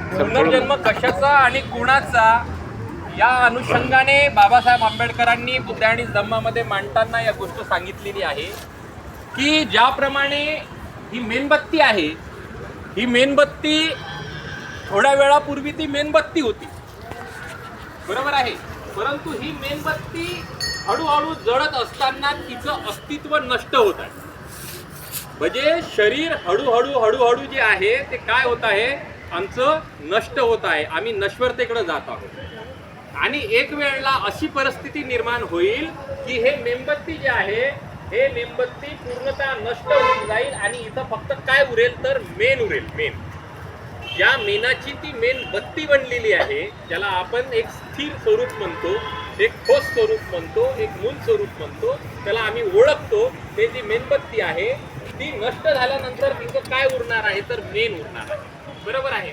Speaker 3: पुनर्जन्म कशाचा आणि कोणाचा या अनुषंगाने बाबासाहेब आंबेडकरांनी बुद्ध आणि धम्मामध्ये मांडताना या गोष्ट सांगितलेली आहे की ज्याप्रमाणे ही मेणबत्ती आहे, ही मेणबत्ती थोड्या वेळापूर्वी ती मेणबत्ती होती, बरोबर आहे, परंतु ही मेणबत्ती हळूहळू जळत असताना तिचं अस्तित्व नष्ट होत आहे. म्हणजे शरीर हळूहळू जे आहे ते काय होत आहे, आमचं नष्ट होत आहे, आम्ही नश्वरतेकडे जात आहोत. आणि एक वेळेला अशी परिस्थिती निर्माण होईल की हे मेणबत्ती जे आहे, हे मेणबत्ती पूर्णतः नष्ट होऊन जाईल आणि इथं फक्त काय उरेल तर मेण उरेल. मेण, या मेणाची ती मेणबत्ती बनलेली आहे, ज्याला आपण एक स्थिर स्वरूप म्हणतो, एक ठोस स्वरूप म्हणतो, एक मूल स्वरूप म्हणतो, त्याला आम्ही ओळखतो. ते जी मेणबत्ती आहे ती नष्ट झाल्यानंतर तिथं काय उरणार आहे तर मेण उरणार आहे, बरोबर आहे.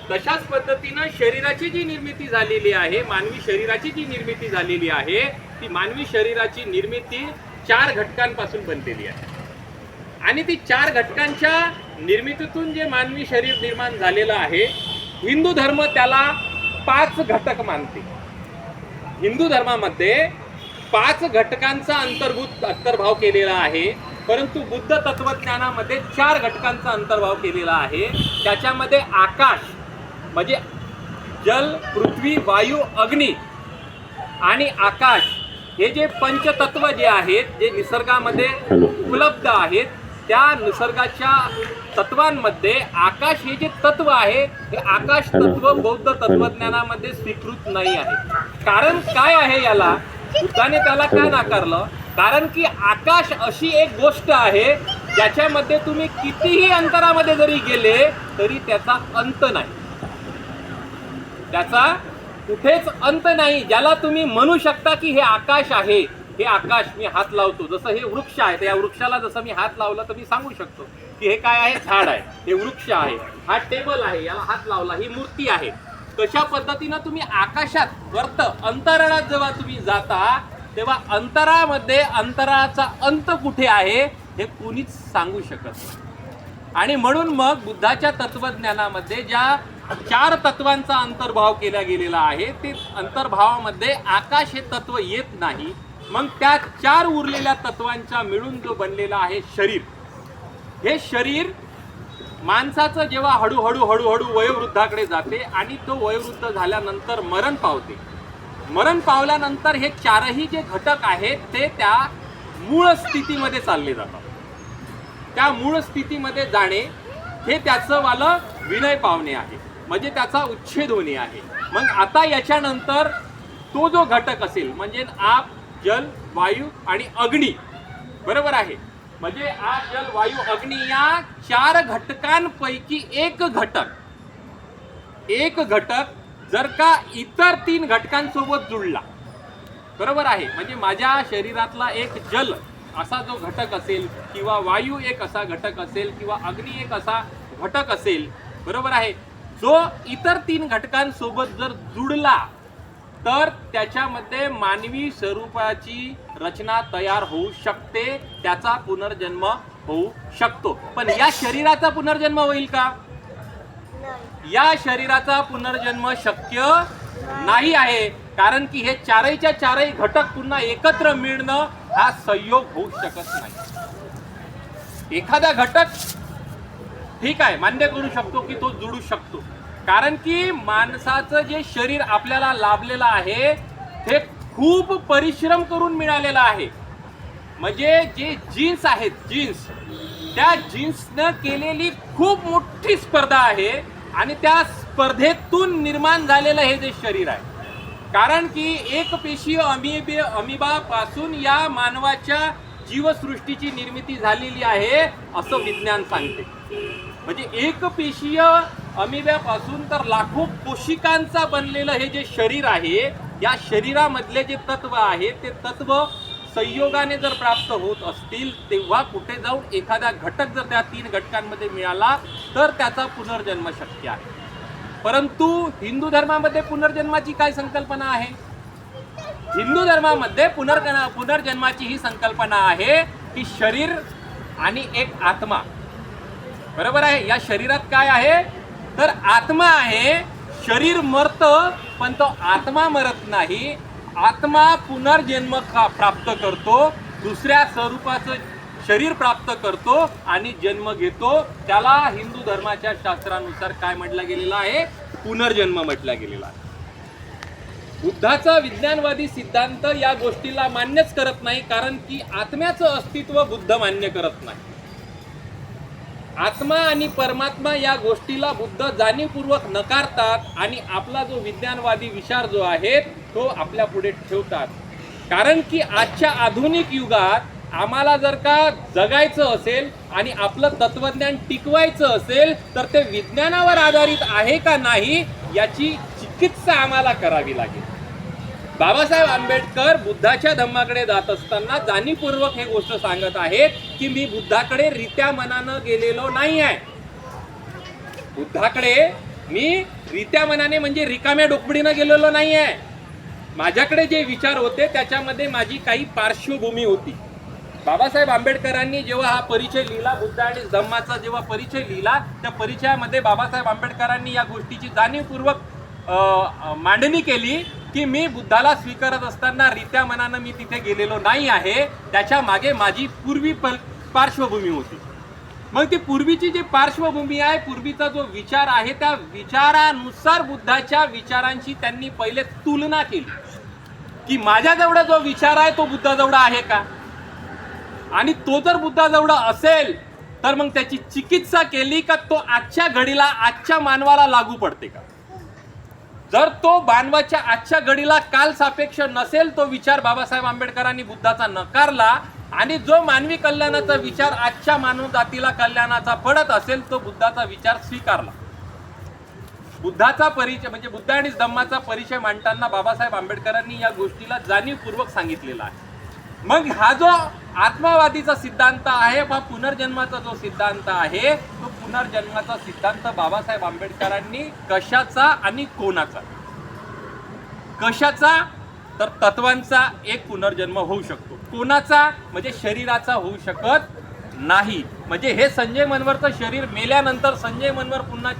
Speaker 3: तशाच पद्धतीनं शरीराची जी निर्मिती झालेली आहे, मानवी शरीराची जी निर्मिती झालेली आहे, ती मानवी शरीराची निर्मिती 4 घटकांपासून बनलेली आहे. आणि ती 4 घटकांच्या निर्मितीतून जे मानवी शरीर निर्माण झालेलं आहे, हिंदू धर्म त्याला 5 घटक मानते. हिंदू धर्मामध्ये 5 घटकांचा अंतर्भाव केलेला आहे, परंतु बुद्ध तत्वज्ञानामध्ये 4 घटकांचा अंतर्भाव केलेला आहे. त्याच्यामध्ये आकाश म्हणजे जल, पृथ्वी, वायू, अग्नी आणि आकाश हे जे पंचतत्व जे आहेत, जे निसर्गामध्ये उपलब्ध आहेत, त्या निसर्गाच्या तत्वांमध्ये आकाश हे जे तत्व आहे, हे आकाश तत्व बौद्ध तत्वज्ञानामध्ये स्वीकृत नाही आहे. कारण काय आहे, याला बुद्धाने त्याला काय नाकारलं, कारण की आकाश अशी एक गोष्ट आहे ज्याच्यामध्ये तुम्ही कितीही अंतरामध्ये जरी गेले तरी त्याचा अंत नाही, त्याचा कुठेच अंत नाही. ज्याला तुम्ही म्हणू शकता की हे आकाश आहे, हे आकाश मी हात लावतो, जसं हे वृक्ष आहे, तर या वृक्षाला जसं मी हात लावला तर मी सांगू शकतो की हे काय आहे, झाड आहे, हे वृक्ष आहे, हा टेबल आहे, याला हात लावला, ही मूर्ती आहे. तशा पद्धतीनं तुम्ही आकाशात वर्त अंतराळात जेव्हा तुम्ही जाता तेव्हा अंतरामध्ये अंतराचा अंत कुठे आहे हे कुणीच सांगू शकत नाही. आणि म्हणून मग बुद्धाच्या तत्वज्ञानामध्ये ज्या 4 तत्वांचा अंतर्भाव केला गेलेला आहे, ते अंतर्भावामध्ये आकाश हे तत्व येत नाही. मग त्या 4 उरलेल्या तत्वांचा मिळून जो बनलेला आहे शरीर, हे शरीर माणसाचं जेव्हा हळूहळू वयोवृद्धाकडे जाते आणि तो वयोवृद्ध झाल्यानंतर मरण पावते. मरण पावल्यानंतर हे 4ही जे घटक आहेत ते त्या मूळ स्थितीमध्ये चालले जातात. त्या मूळ स्थितीमध्ये जाणे हे त्याचं वालं विनय पावणे आहे, म्हणजे त्याचा उच्छेद होणे आहे. मग आता याच्यानंतर तो जो घटक असेल म्हणजे आप, जल, वायू आणि अग्नी, बरोबर आहे, म्हणजे आप, जल, वायू, अग्नी या 4 घटकांपैकी एक घटक जर का इतर 3 घटकांसोबत जुळला, बरोबर आहे, म्हणजे माझ्या शरीरातला एक जल असा जो घटक असेल किंवा वायू एक असा घटक असेल किंवा अग्नी एक असा घटक असेल, बरोबर आहे, जो इतर 3 घटकांसोबत जर जुळला तर त्याच्यामध्ये मानवी स्वरूपाची रचना तयार होऊ शकते, त्याचा पुनर्जन्म होऊ शकतो. पण या शरीराचा पुनर्जन्म होईल का? या शरीराचा पुनर्जन्म शक्य नाही आहे, कारण की हे 4च्या 4 घटक पुन्हा एकत्र मिळणं हा संयोग होऊ शकत नाही. एखादा घटक ठीक आहे, मान्य करू शकतो की तो जुळू शकतो, कारण की माणसाचं जे शरीर आपल्याला लाभलेलं आहे ते खूप परिश्रम करून मिळालेलं आहे. म्हणजे जे जीन्स आहेत, जीन्स, त्या जीन्सनं केलेली खूप मोठी स्पर्धा आहे आणि त्या स्पर्धेतून निर्माण झालेलं हे जे शरीर आहे. कारण की एक पेशीय अमिबा पासून या मानवाच्या जीवसृष्टीची निर्मिती झालेली आहे असं विज्ञान सांगते. म्हणजे एक पेशीय अमिब्यापासून तर लाखो कोशिकांचा बनलेलं हे जे शरीर आहे, या शरीरामधले जे तत्व आहे ते तत्व संयोगाने जर प्राप्त होत असतील तेव्हा कुठे जाऊन एखादा घटक जर त्या 3 घटकांमध्ये मिळाला तर त्याचा पुनर्जन्म शक्य आहे. परंतु हिंदू धर्मामध्ये पुनर्जन्माची काय संकल्पना आहे? हिंदू धर्मामध्ये पुनर्जन्माची ही संकल्पना आहे की शरीर आणि एक आत्मा, बरोबर आहे. या शरीरात काय आहे तर आत्मा आहे. शरीर मरतं पण तो आत्मा मरत नाही. आत्मा पुनर्जन्म प्राप्त करतो, दुसऱ्या स्वरूपाचं शरीर प्राप्त करतो आणि जन्म घेतो. त्याला हिंदू धर्माच्या शास्त्रानुसार काय म्हटलं गेलेलं आहे? पुनर्जन्म म्हटलं गेलेला आहे. बुद्धाचा विज्ञानवादी सिद्धांत या गोष्टीला मान्यच करत नाही, कारण की आत्म्याचं अस्तित्व बुद्ध मान्य करत नाही. आत्मा आणि परमात्मा या गोष्टीला बुद्ध जाणीवपूर्वक नकारतात आणि आपला जो विज्ञानवादी विचार जो आहे तो आपल्या पुढे ठेवतात. कारण की आजच्या आधुनिक युगात आम्हाला जर का जगायचं असेल आणि आपलं तत्वज्ञान टिकवायचं असेल तर ते विज्ञानावर आधारित आहे का नाही याची चिकित्सा आम्हाला करावी लागेल. बाबासाहेब आंबेडकर बुद्धाच्या धम्माकडे जात असताना जाणीवपूर्वक हे गोष्ट सांगत आहेत की मी बुद्धाकडे रित्या मनानं गेलेलो नाही आहे. बुद्धाकडे मी रित्या मनाने म्हणजे रिकाम्या डोकबडीनं गेलेलो नाही आहे. माझ्याकडे जे विचार होते त्याच्यामध्ये माझी काही पार्श्वभूमी होती. बाबासाहेब आंबेडकरांनी जेव्हा हा परिचय लिहिला, बुद्ध आणि धम्माचा जेव्हा परिचय लिहिला, त्या परिचयामध्ये बाबासाहेब आंबेडकरांनी या गोष्टीची जाणीवपूर्वक मांडणी केली की मी बुद्धाला स्वीकारत असताना रित्या मनानं मी तिथे गेलेलो नाही आहे. त्याच्या मागे माझी पूर्वी पार्श्वभूमी होती. मग ती पूर्वीची जी पार्श्वभूमी आहे, पूर्वीचा जो विचार आहे, त्या विचारानुसार बुद्धाच्या विचारांची त्यांनी पहिले तुलना केली की माझ्याजवळ जो विचार आहे तो बुद्धाजवळ आहे का, आणि तो जर बुद्धाजवळ असेल तर मग त्याची चिकित्सा केली का तो आजच्या घडीला आजच्या मानवाला लागू पडते का. जर तो मानवाच्या आजच्या घडीला काल सापेक्ष नसेल तो विचार बाबासाहेब आंबेडकरांनी बुद्धाचा नकारला, आणि जो मानवी कल्याणाचा विचार आजच्या मानव जातीला कल्याणाचा पडत असेल तो बुद्धाचा विचार स्वीकारला. बुद्धाचा परिचय म्हणजे बुद्ध आणि धम्माचा परिचय मांडताना बाबासाहेब आंबेडकरांनी या गोष्टीला जाणीवपूर्वक सांगितलेला आहे. मग हा जो आत्मवादीचा सिद्धांत आहे, हा पुनर्जन्माचा जो सिद्धांत आहे, तो पुनर्जन्माचा सिद्धांत बाबासाहेब आंबेडकरांनी कशाचा आणि कोणाचा? कशाचा तर तत्वांचा एक पुनर्जन्म होऊ शकतो. कोणाचा म्हणजे शरीराचा होऊ शकत नाही. म्हणजे हे संजय मनवरचं शरीर मेल्यानंतर संजय मनवर पुन्हा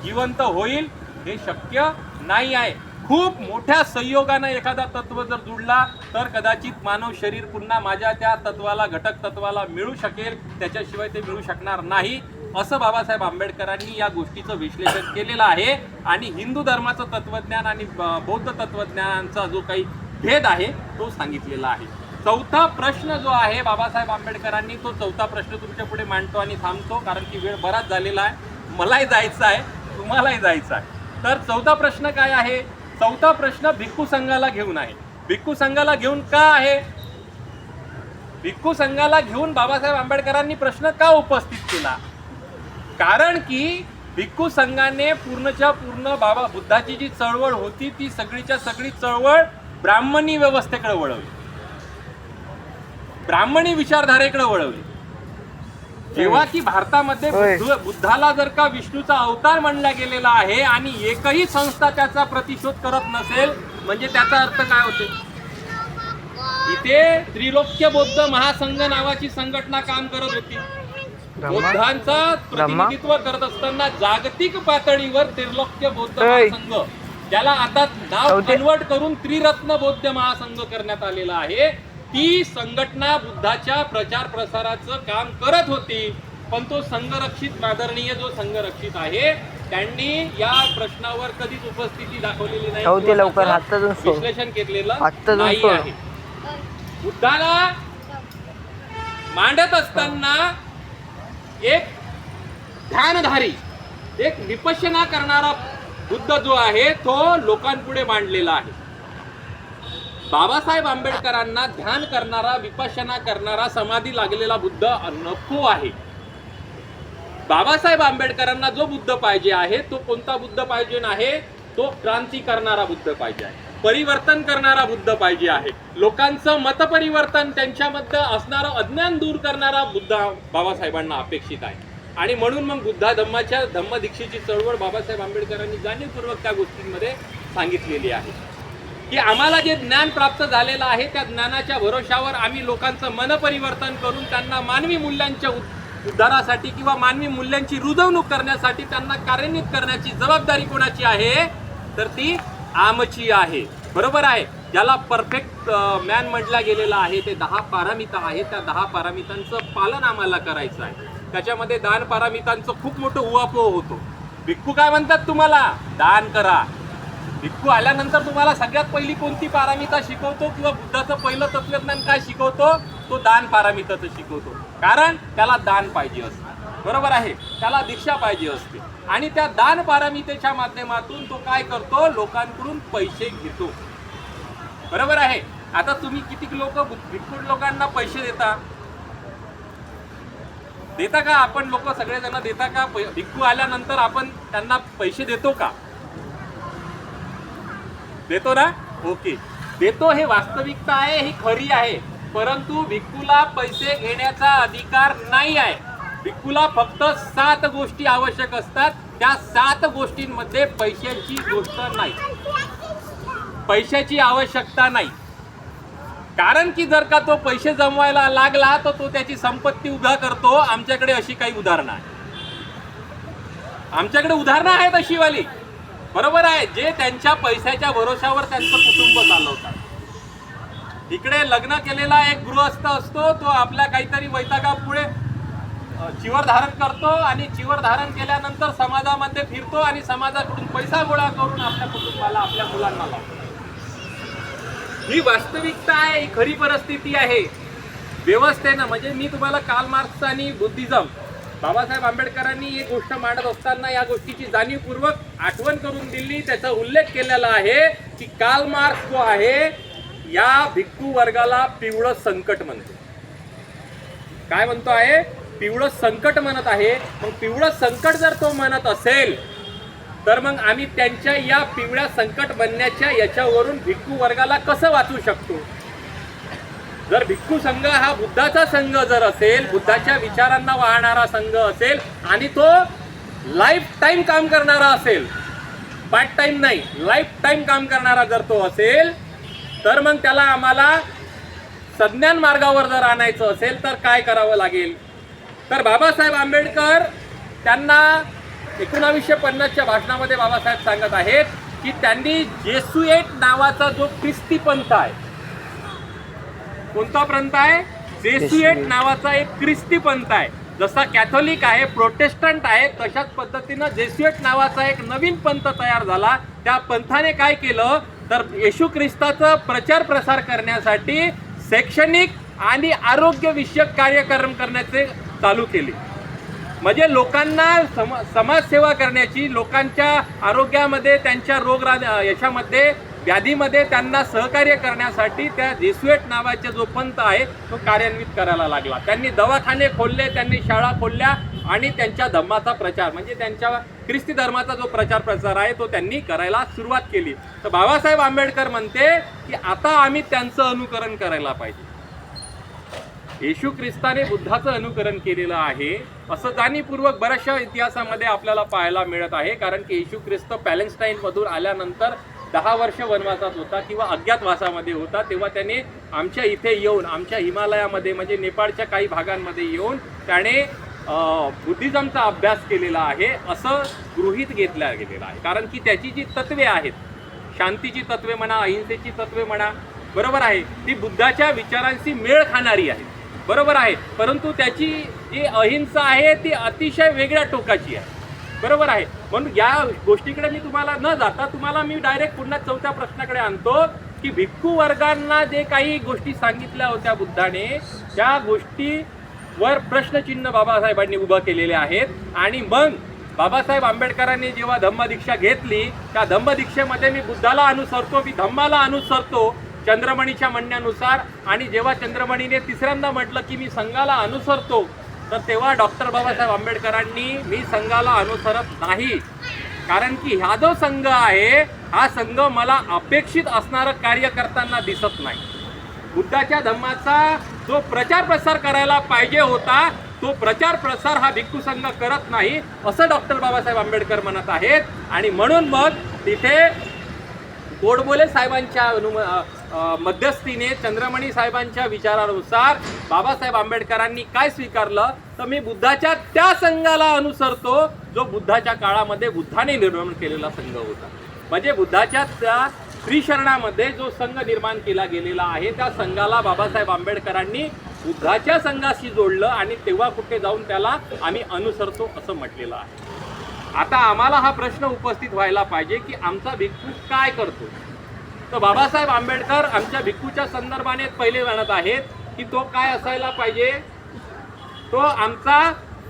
Speaker 3: जिवंत होईल हे शक्य नाही आहे. खूप मोठ्या संयोगानं एखादा तत्व जर जुळला तर कदाचित मानव शरीर पुन्हा माझ्या त्या तत्वाला घटक तत्वाला मिळू शकेल, त्याच्याशिवाय ते मिळू शकणार नाही, असं बाबासाहेब आंबेडकरांनी या गोष्टीचं विश्लेषण केलेलं आहे. आणि हिंदू धर्माचं तत्वज्ञान आणि बौद्ध तत्वज्ञानाचा जो काही भेद आहे तो सांगितलेला आहे. चौथा प्रश्न जो आहे बाबासाहेब आंबेडकरांनी, तो चौथा प्रश्न तुमच्या पुढे मांडतो आणि थांबतो, कारण की वेळ बराच झालेला आहे, मलाही जायचं आहे, तुम्हालाही जायचं आहे. तर चौथा प्रश्न काय आहे? चौथा प्रश्न भिक्खू संघाला घेऊन आहे. भिक्खू संघाला घेऊन का आहे? भिक्खू संघाला घेऊन बाबासाहेब आंबेडकरांनी प्रश्न का उपस्थित केला? कारण की भिक्खू संघाने पूर्णच्या पूर्ण बाबा बुद्धाची जी चळवळ होती ती सगळीच्या सगळी चळवळ ब्राह्मणी व्यवस्थेकडे वळवली, ब्राह्मणी विचारधारेकडे वळवली. जेव्हा की भारतामध्ये बुद्धाला जर का विष्णूचा अवतार मानला गेलेला आहे आणि एकही संस्था त्याचा प्रतिशोध करत नसेल म्हणजे त्याचा अर्थ काय होते? इथे त्रिलोक्य बौद्ध महासंघ नावाची संघटना काम करत होती. बौद्धांचं प्रतिनिधित्व करत असताना जागतिक पातळीवर त्रिलोक्य बौद्ध महासंघ, ज्याला आता नाव कन्वर्ट करून त्रिरत्न बौद्ध महासंघ करण्यात आलेला आहे, ती संघटना बुद्धाच्या प्रचार प्रसाराचं काम करत होती. पण तो संघरक्षित आदरणीय जो संघरक्षित आहे त्यांनी या प्रश्नावर कधीच उपस्थिती दाखवलेली नाही, विश्लेषण केलेलं नाही आहे. बुद्धाला मांडत असताना एक ध्यानधारी, एक विपश्यना करणारा बुद्ध जो आहे तो लोकांपुढे मांडलेला आहे. बाबासाहेब आंबेडकरांना ध्यान करणारा, विपश्यना करणारा, समाधी लागलेला बुद्ध नको आहे. बाबासाहेब आंबेडकरांना जो बुद्ध पाहिजे आहे तो कोणता बुद्ध पाहिजे आहे? तो क्रांती करणारा बुद्ध पाहिजे आहे. परिवर्तन करणारा बुद्ध पाहिजे आहे. लोकांचं मतपरिवर्तन, त्यांच्यामध्ये असणारं अज्ञान दूर करणारा बुद्ध बाबासाहेबांना अपेक्षित आहे. आणि म्हणून मग बुद्धा धम्मदीक्षेची चळवळ बाबासाहेब आंबेडकरांनी जाणीवपूर्वक त्या गोष्टींमध्ये सांगितलेली आहे की आम्हाला जे ज्ञान प्राप्त झालेलं आहे त्या ज्ञानाच्या भरोशावर आम्ही लोकांचं मनपरिवर्तन करून त्यांना मानवी मूल्यांच्या उद्धारासाठी किंवा मानवी मूल्यांची रुजवणूक करण्यासाठी त्यांना कार्यान्वित करण्याची जबाबदारी कोणाची आहे, तर ती आमची आहे. बरोबर आहे. ज्याला परफेक्ट मॅन म्हटला गेलेला आहे ते 10 पारामिता आहे. त्या 10 पारामितांचं पालन आम्हाला करायचं आहे. त्याच्यामध्ये दान पारामितांचं खूप मोठं उहापोह होतो. भिक्खू काय म्हणतात, तुम्हाला दान करा. भिक्खू आल्यानंतर तुम्हाला सगळ्यात पहिली कोणती पारामिता शिकवतो किंवा बुद्धाचं पहिलं तत्वज्ञान काय शिकवतो, तो दान पारामिताचं शिकवतो. कारण त्याला दान पाहिजे असते. बरोबर आहे. त्याला दीक्षा पाहिजे असते. आणि त्या दान पारामितेच्या माध्यमातून तो काय करतो, लोकांकडून पैसे घेतो. बरोबर आहे. आता तुम्ही किती लोक भिक्खू लोकांना पैसे देता का? आपण लोक सगळेजण देता का? भिक्खू आल्यानंतर आपण त्यांना पैसे देतो का? देतो ना? ओके, देतो. हे वास्तविकता आहे, ही खरी आहे. परंतु भिक्खूला पैसे घेण्याचा अधिकार नाही आहे. भिक्खूला फक्त 7 गोष्टी आवश्यक असतात. त्या 7 गोष्टींमध्ये पैशाची गोष्ट नाही, पैशाची आवश्यकता नाही. कारण की जर का तो पैसे जमवायला लागला तर तो त्याची संपत्ती उधा करतो. आमच्याकडे अशी काही उदाहरणं आहेत, आमच्याकडे उदाहरणं आहेत अशीवाली. बरोबर आहे. जे त्यांच्या पैशाच्या भरोशावर त्यांचं कुटुंब चालवतात. इकडे लग्न केलेला एक गृहस्थ असतो, तो आपल्या काहीतरी वैतागापुढे चिवर धारण करतो आणि चिवर धारण केल्यानंतर समाजामध्ये फिरतो आणि समाजाकडून पैसा गोळा करून आपल्या कुटुंबाला, आपल्या मुलांना लावतो. ही वास्तविकता आहे, ही खरी परिस्थिती आहे. व्यवस्थेनं म्हणजे मी तुम्हाला कार्ल मार्क्स आणि बुद्धिझम, बाबासाहेब आंबेडकरांनी ही गोष्ट मांडत असताना या गोष्टीची जाणीवपूर्वक आठवण करून दिली. त्याचा उल्लेख केलेला आहे की कार्ल मार्क्स जो आहे या भिक्खू वर्गाला पिवळं संकट म्हणतो. काय म्हणतो आहे? पिवळं संकट म्हणत आहे. मग पिवळं संकट जर तो म्हणत असेल तर मग आम्ही त्यांच्या या पिवळ्या संकट बनण्याच्या याच्यावरून भिक्खू वर्गाला कसं वाचू शकतो? जर भिक्खू संघ हा बुद्धाचा संघ जर असेल, बुद्धाच्या विचारांना वाहणारा संघ असेल आणि तो लाईफ टाईम काम करणारा असेल, पार्ट टाइम नाही, लाईफ टाईम काम करणारा जर तो असेल, तर मग त्याला आम्हाला सज्ञान मार्गावर जर आणायचं असेल तर काय करावं लागेल? तर बाबासाहेब आंबेडकर त्यांना 1950च्या भाषणामध्ये बाबासाहेब सांगत आहेत की त्यांनी जेसुएट नावाचा जो ख्रिस्ती पंथ आहे, कोणता पंथ आहे? जेसुएट नावाचा एक ख्रिस्ती पंथ आहे. जसा कॅथोलिक आहे, प्रोटेस्टंट आहे, तशाच पद्धतीनं जेसुएट नावाचा एक नवीन पंथ तयार झाला. त्या पंथाने काय केलं तर येशू ख्रिस्ताचा प्रचार प्रसार करण्यासाठी शैक्षणिक आणि आरोग्यविषयक कार्यक्रम करण्याचे चालू केले. म्हणजे लोकांना समाजसेवा करण्याची, लोकांच्या आरोग्यामध्ये, त्यांच्या याच्यामध्ये व्याधीमध्ये त्यांना सहकार्य करण्यासाठी त्या जेसुएट नावाचा जो पंथ आहे तो कार्यान्वित करायला लागला. त्यांनी दवाखाने खोलले, त्यांनी शाळा खोलल्या आणि त्यांच्या धम्माचा प्रचार म्हणजे त्यांच्या ख्रिस्ती धर्माचा जो प्रचार प्रसार आहे तो त्यांनी करायला सुरुवात केली. तर बाबासाहेब आंबेडकर म्हणते की आता आम्ही त्यांचं अनुकरण करायला पाहिजे. येशू ख्रिस्ताने बुद्धाचं अनुकरण केलेलं आहे असं जाणीवपूर्वक बऱ्याचशा इतिहासामध्ये आपल्याला पाहायला मिळत आहे. कारण की येशू ख्रिस्त पॅलेस्टाईनमधून आल्यानंतर 10 वर्ष वनवासात होता किंवा अज्ञातवासामध्ये होता. तेव्हा त्याने आमच्या इथे येऊन, आमच्या हिमालयामध्ये म्हणजे नेपाळच्या काही भागांमध्ये येऊन त्याने बुद्धिझमचा अभ्यास केलेला आहे असं गृहीत घेतल्या गेलेलं आहे. कारण की त्याची जी तत्वे आहेत, शांतीची तत्वे म्हणा, अहिंसेची तत्वे म्हणा, बरोबर आहे, ती बुद्धाच्या विचारांशी मेळ खाणारी आहे. बरोबर आहे. परंतु त्याची जी अहिंसा आहे ती अतिशय वेगळ्या टोकाची आहे. बरोबर आहे. म्हणून या गोष्टीकडे मी तुम्हाला न जाता तुम्हाला मी डायरेक्ट पुन्हा 4थ्या प्रश्नाकडे आणतो की भिक्खू वर्गांना जे काही गोष्टी सांगितल्या होत्या बुद्धाने, त्या गोष्टीवर प्रश्नचिन्ह बाबासाहेबांनी उभं केलेले आहेत. आणि मग बाबासाहेब आंबेडकरांनी जेव्हा धम्मदीक्षा घेतली, त्या धम्मदीक्षेमध्ये मी बुद्धाला अनुसरतो, मी धम्माला अनुसरतो चंद्रमणीच्या म्हणण्यानुसार. आणि जेव्हा चंद्रमणीने 3ऱ्यांदा म्हटलं की मी संघाला अनुसरतो, तर तेव्हा डॉक्टर बाबासाहेब आंबेडकरांनी मी संघाला अनुसरत नाही, कारण की हा जो संघ आहे हा संघ मला अपेक्षित असणारं कार्य करताना दिसत नाही. बुद्धाच्या धम्माचा जो प्रचार प्रसार करायला पाहिजे होता तो प्रचार प्रसार हा भिक्खू संघ करत नाही असं डॉक्टर बाबासाहेब आंबेडकर म्हणत आहेत. आणि म्हणून मग तिथे गोडबोले साहेबांच्या मध्यस्थीने चंद्रमणी साहेबांच्या विचारानुसार बाबासाहेब आंबेडकरांनी काय स्वीकारलं तर मी बुद्धाच्या त्या संघाला अनुसरतो जो बुद्धाच्या काळामध्ये बुद्धाने निर्माण केलेला संघ होता. म्हणजे बुद्धाच्या त्या श्रीशरणामध्ये जो संघ निर्माण केला गेलेला आहे त्या संघाला बाबासाहेब आंबेडकरांनी बुद्धाच्या संघाशी जोडलं आणि तेव्हा कुठे जाऊन त्याला आम्ही अनुसरतो असं म्हटलेलं आहे. आता आम्हाला हा प्रश्न उपस्थित व्हायला पाहिजे की आमचा भिक्खू काय करतो. तर बाबासाहेब आंबेडकर आमच्या भिक्खूच्या संदर्भाने पहिले म्हणत आहेत की तो काय असायला पाहिजे, तो आमचा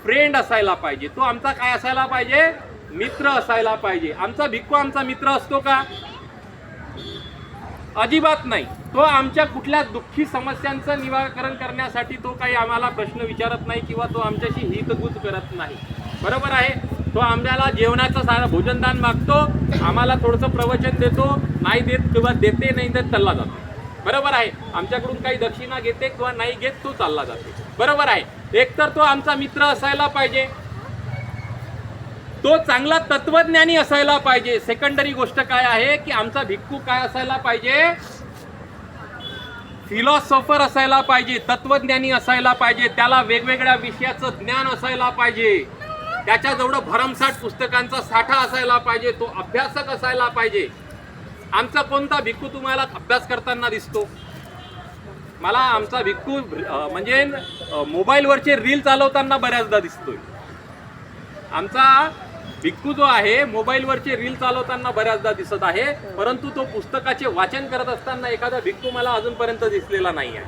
Speaker 3: फ्रेंड असायला पाहिजे, तो आमचा काय असायला पाहिजे, मित्र असायला पाहिजे. आमचा भिक्खू आमचा मित्र असतो का? अजिबात नाही. तो आमच्या कुठल्या दुःखी समस्यांचं निराकरण करण्यासाठी तो काही आम्हाला प्रश्न विचारत नाही किंवा तो आमच्याशी हितगुज करत नाही. बरोबर आहे. तो आम्हाला जेवणाचं सारं भोजनदान मागतो, आम्हाला थोडंसं प्रवचन देतो, नाही देत किंवा देते नाही देत चालला जातो. बरोबर आहे. आमच्याकडून काही दक्षिणा घेते किंवा नाही घेत तो चालला जातो. बरोबर आहे. एकतर तो आमचा मित्र असायला पाहिजे, तो चांगला तत्वज्ञानी असायला पाहिजे. सेकंडरी गोष्ट काय आहे की आमचा भिक्खू काय असायला पाहिजे, फिलॉसॉफर असायला पाहिजे, तत्वज्ञानी असायला पाहिजे. त्याला वेगवेगळ्या विषयाचं ज्ञान असायला पाहिजे, त्याच्याजवळ भरमसाठ पुस्तकांचा साठा असायला पाहिजे, तो अभ्यासक असायला पाहिजे. आमचा कोणता भिक्खू तुम्हाला अभ्यास करताना दिसतो? मला आमचा भिक्खू म्हणजे मोबाईलवरचे रील चालवताना बऱ्याचदा दिसतोय. आमचा भिक्खू जो आहे मोबाईलवरचे रील चालवताना बऱ्याचदा दिसत आहे, परंतु तो पुस्तकाचे वाचन करत असताना एखादा भिक्खू मला अजूनपर्यंत दिसलेला नाही आहे.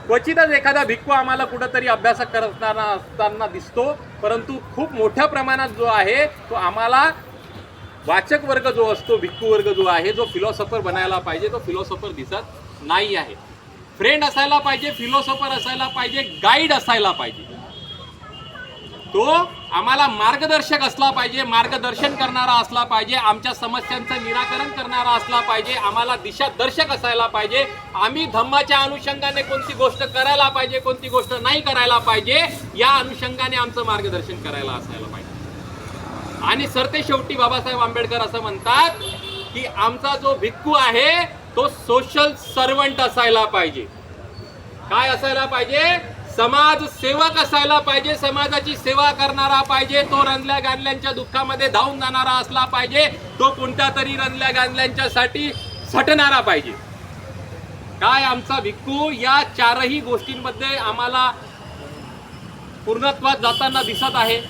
Speaker 3: क्वचितच एखादा भिक्खू आम्हाला कुठंतरी अभ्यास करत असताना दिसतो, परंतु खूप मोठ्या प्रमाणात जो आहे तो आम्हाला वाचक वर्ग जो असतो, भिक्खू वर्ग जो आहे, जो फिलॉसॉफर बनायला पाहिजे तो फिलॉसॉफर दिसत नाही आहे. फ्रेंड असायला पाहिजे, फिलॉसॉफर असायला पाहिजे, गाईड असायला पाहिजे, तो आम्हाला मार्गदर्शक असला पाहिजे, मार्गदर्शन करणारा असला पाहिजे, आमच्या समस्यांचं निराकरण करणारा असला पाहिजे, आम्हाला दिशादर्शक असायला पाहिजे. आम्ही धम्माच्या अनुषंगाने कोणती गोष्ट करायला पाहिजे, कोणती गोष्ट नाही करायला पाहिजे या अनुषंगाने आमचं मार्गदर्शन करायला असायला पाहिजे. आणि सरते शेवटी बाबासाहेब आंबेडकर असं म्हणतात की आमचा जो भिक्खू आहे तो सोशल सर्वंट असायला पाहिजे. काय असायला पाहिजे? समाज सेवक असायला पाहिजे, समाजाची सेवा करणारा पाहिजे, तो रंजल्या गांधल्यांच्या दुःखामध्ये धावून जाणारा असला पाहिजे, तो कोणत्या तरी रंजल्या गांधल्यांच्यासाठी झटणारा पाहिजे. काय आमचा भिक्खू या चारही गोष्टींमध्ये आम्हाला पूर्णत्वात जाताना दिसत आहे.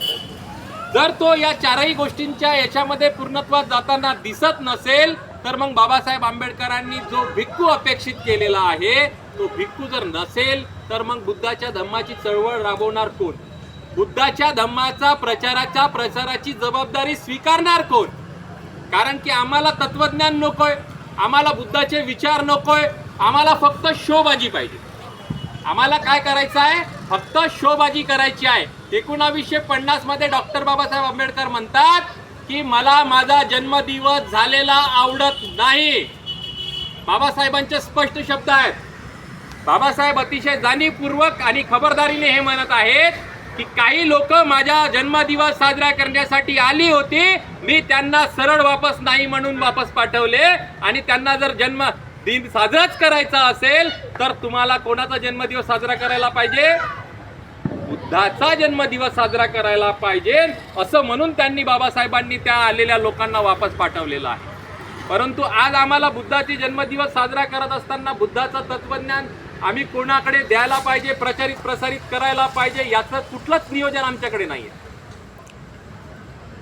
Speaker 3: जर तो या चारही गोष्टींच्या याच्यामध्ये पूर्णत्वात जाताना दिसत नसेल तर मग बाबासाहेब आंबेडकरांनी जो भिक्खू अपेक्षित केलेला आहे तो भिक्खू जर नसेल तर मग बुद्धाच्या धम्माची चळवळ राबवणार कोण? बुद्धाच्या धम्माचा प्रचाराची जबाबदारी स्वीकारणार कोण? कारण की आम्हाला तत्वज्ञान नकोय, आम्हाला बुद्धाचे विचार नकोय, आम्हाला फक्त शोबाजी पाहिजे. आम्हाला काय करायचं आहे? फक्त शोबाजी करायची आहे. 1950 मध्ये डॉक्टर बाबासाहेब आंबेडकर म्हणतात की मला माझा जन्मदिवस झालेला आवडत नाही. बाबासाहेबांचे स्पष्ट शब्द आहेत. बाबासाहेब अतिशय जाणीवपूर्वक आणि खबरदारीने हे म्हणत आहेत की काही लोक माझ्या जन्मदिवस साजरा करण्यासाठी आली होती, मी त्यांना सरळ वापस नाही म्हणून वापस पाठवले. आणि त्यांना जर जन्मदिन साजराच करायचा असेल तर तुम्हाला कोणाचा जन्मदिवस साजरा करायला पाहिजे? बुद्धाचा जन्मदिवस साजरा करायला पाहिजे असं म्हणून त्यांनी बाबासाहेबांनी त्या आलेल्या लोकांना वापस पाठवलेलं आहे. परंतु आज आम्हाला बुद्धाचा जन्मदिवस साजरा करत असताना बुद्धाचं तत्वज्ञान आम्ही कोणाकडे द्यायला पाहिजे, प्रसारित करायला पाहिजे याचं कुठलंच नियोजन आमच्याकडे नाहीये.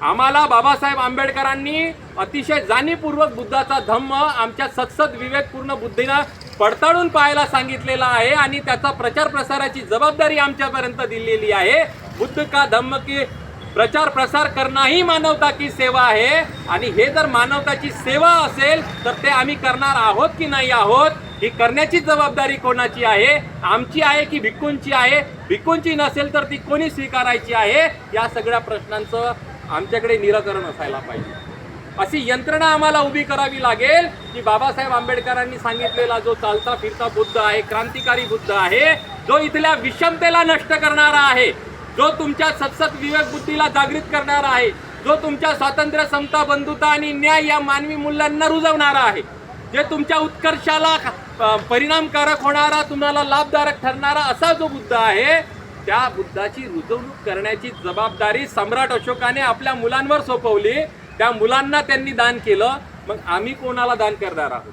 Speaker 3: आम्हाला बाबासाहेब आंबेडकरांनी अतिशय जाणीवपूर्वक बुद्धाचा धम्म आमच्या सत्सद विवेकपूर्ण बुद्धीनं पडताळून पाहायला सांगितलेला आहे आणि त्याचा प्रचार प्रसाराची जबाबदारी आमच्यापर्यंत दिलेली आहे. बुद्ध का धम्म की प्रचार प्रसार करना ही मानवता की सेवा आहे. आणि हे जर मानवताची सेवा असेल तर ते आम्ही करणार आहोत की नाही आहोत, ही करण्याची जबाबदारी कोणाची आहे? आमची आहे की भिक्खूंची आहे? भिक्खूंची नसेल तर ती कोणी स्वीकारायची आहे? या सगळ्या प्रश्नांचं आमच्याकडे निराकरण असायला पाहिजे.
Speaker 4: अशी यंत्रणा आम्हाला उभी करावी लागेल की बाबासाहेब आंबेडकरांनी सांगितलेला जो चालता फिरता बुद्ध आहे, क्रांतिकारी बुद्ध आहे, जो इथल्या विषमतेला नष्ट करणारा आहे, जो तुमच्या सतसत विवेक बुद्धीला जागृत करणारा आहे, जो तुमच्या स्वातंत्र्य, समता, बंधुता आणि न्याय या मानवी मूल्यांना रुजवणारा आहे, जे तुमच्या उत्कर्षाला परिणामकारक होणारा, तुम्हाला लाभदायक ठरणारा असा जो बुद्ध आहे, त्या बुद्धाची रुजवणूक करण्याची जबाबदारी सम्राट अशोकाने आपल्या मुलांवर सोपवली. त्या मुलांना त्यांनी दान केलं. मग आम्ही कोणाला दान करणार आहोत?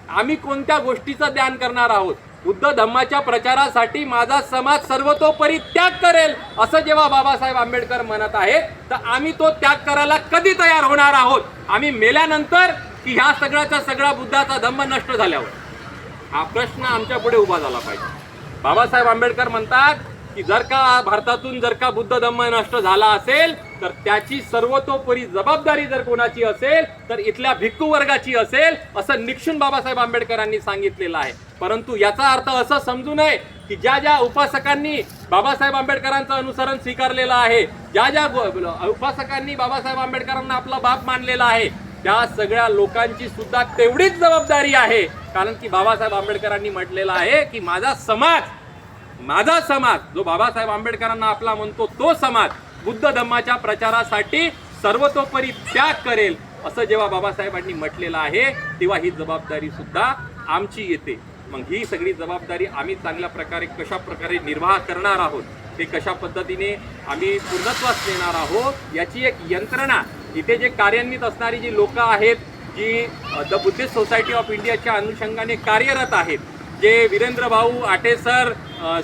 Speaker 4: आम्ही कोणत्या गोष्टीचं दान करणार आहोत? बुद्ध धम्माच्या प्रचारासाठी माझा समाज सर्वतोपरी त्याग करेल असं जेव्हा बाबासाहेब आंबेडकर म्हणत आहेत, तर आम्ही तो त्याग करायला कधी तयार होणार आहोत? आम्ही मेल्यानंतर की ह्या सगळ्याचा सगळा बुद्धाचा धम्म नष्ट झाल्यावर? हा प्रश्न आमच्या पुढे उभा झाला पाहिजे. बाबासाहेब आंबेडकर म्हणतात की जर का भारतातून जर का बुद्ध धम्म नष्ट झाला असेल तर त्याची सर्वतोपरी जबाबदारी जर कोणाची असेल तर इथल्या भिक्खू वर्गाची असेल असं निक्षून बाबासाहेब आंबेडकरांनी सांगितलेलं आहे. परंतु याचा अर्थ असं समजू नये की ज्या ज्या उपासकांनी बाबासाहेब आंबेडकरांचं अनुसरण स्वीकारलेलं आहे, ज्या ज्या उपासकांनी बाबासाहेब आंबेडकरांना आपला बाप मानलेला आहे, त्या सगळ्या लोकांची सुद्धा तेवढीच जबाबदारी आहे. कारण की बाबासाहेब आंबेडकरांनी म्हटलेलं आहे की माझा समाज जो बाबासाहेब आंबेडकरांना आपला म्हणतो तो समाज बुद्ध धम्माच्या प्रचारासाठी सर्वतोपरी त्याग करेल असं जेव्हा बाबासाहेबांनी म्हटलेलं आहे, तेव्हा ही जबाबदारी सुद्धा आमची येते. मग ही सगळी जबाबदारी आम्ही चांगल्या प्रकारे कशा प्रकारे निर्वाह करणार आहोत, ते कशा पद्धतीने आम्ही पूर्णत्वास नेणार आहोत, याची एक यंत्रणा इथे जे कार्यान्वित असणारी जी लोक आहेत, जी द बुद्धिस्ट सोसायटी ऑफ इंडियाच्या अनुषंगाने कार्यरत आहेत, जे वीरेंद्र भाऊ आटे सर,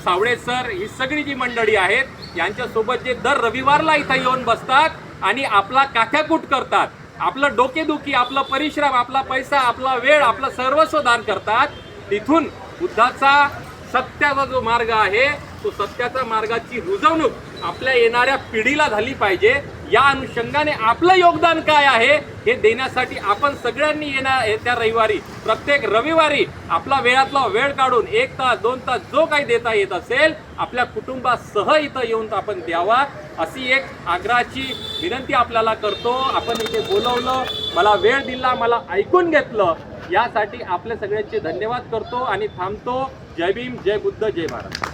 Speaker 4: सावळे सर, ही सगळी जी मंडळी आहेत, यांच्यासोबत जे दर रविवारला इथं येऊन बसतात आणि आपला काथ्याकूट करतात, आपलं डोकेदुखी, आपलं परिश्रम, आपला पैसा, आपला वेळ, आपलं सर्वस्व दान करतात, तिथून बुद्धाचा सत्याचा जो मार्ग आहे तो सत्याच्या मार्गाची रुजवणूक आपल्या येणाऱ्या पिढीला झाली पाहिजे. या अनुषंगाने आपलं योगदान काय आहे हे देण्यासाठी आपण सगळ्यांनी येत्या रविवारी, प्रत्येक रविवारी आपला वेळातला वेळ काढून 1 तास 2 तास जो काही देता येत असेल आपल्या कुटुंबासह इथं येऊन आपण द्यावा, अशी एक आग्रहाची विनंती आपल्याला करतो. आपण इथे बोलवलं, मला वेळ दिला, मला ऐकून घेतलं, यासाठी आपल्या सगळ्यांचे धन्यवाद करतो आणि थांबतो. जय भीम, जय बुद्ध, जय भारत.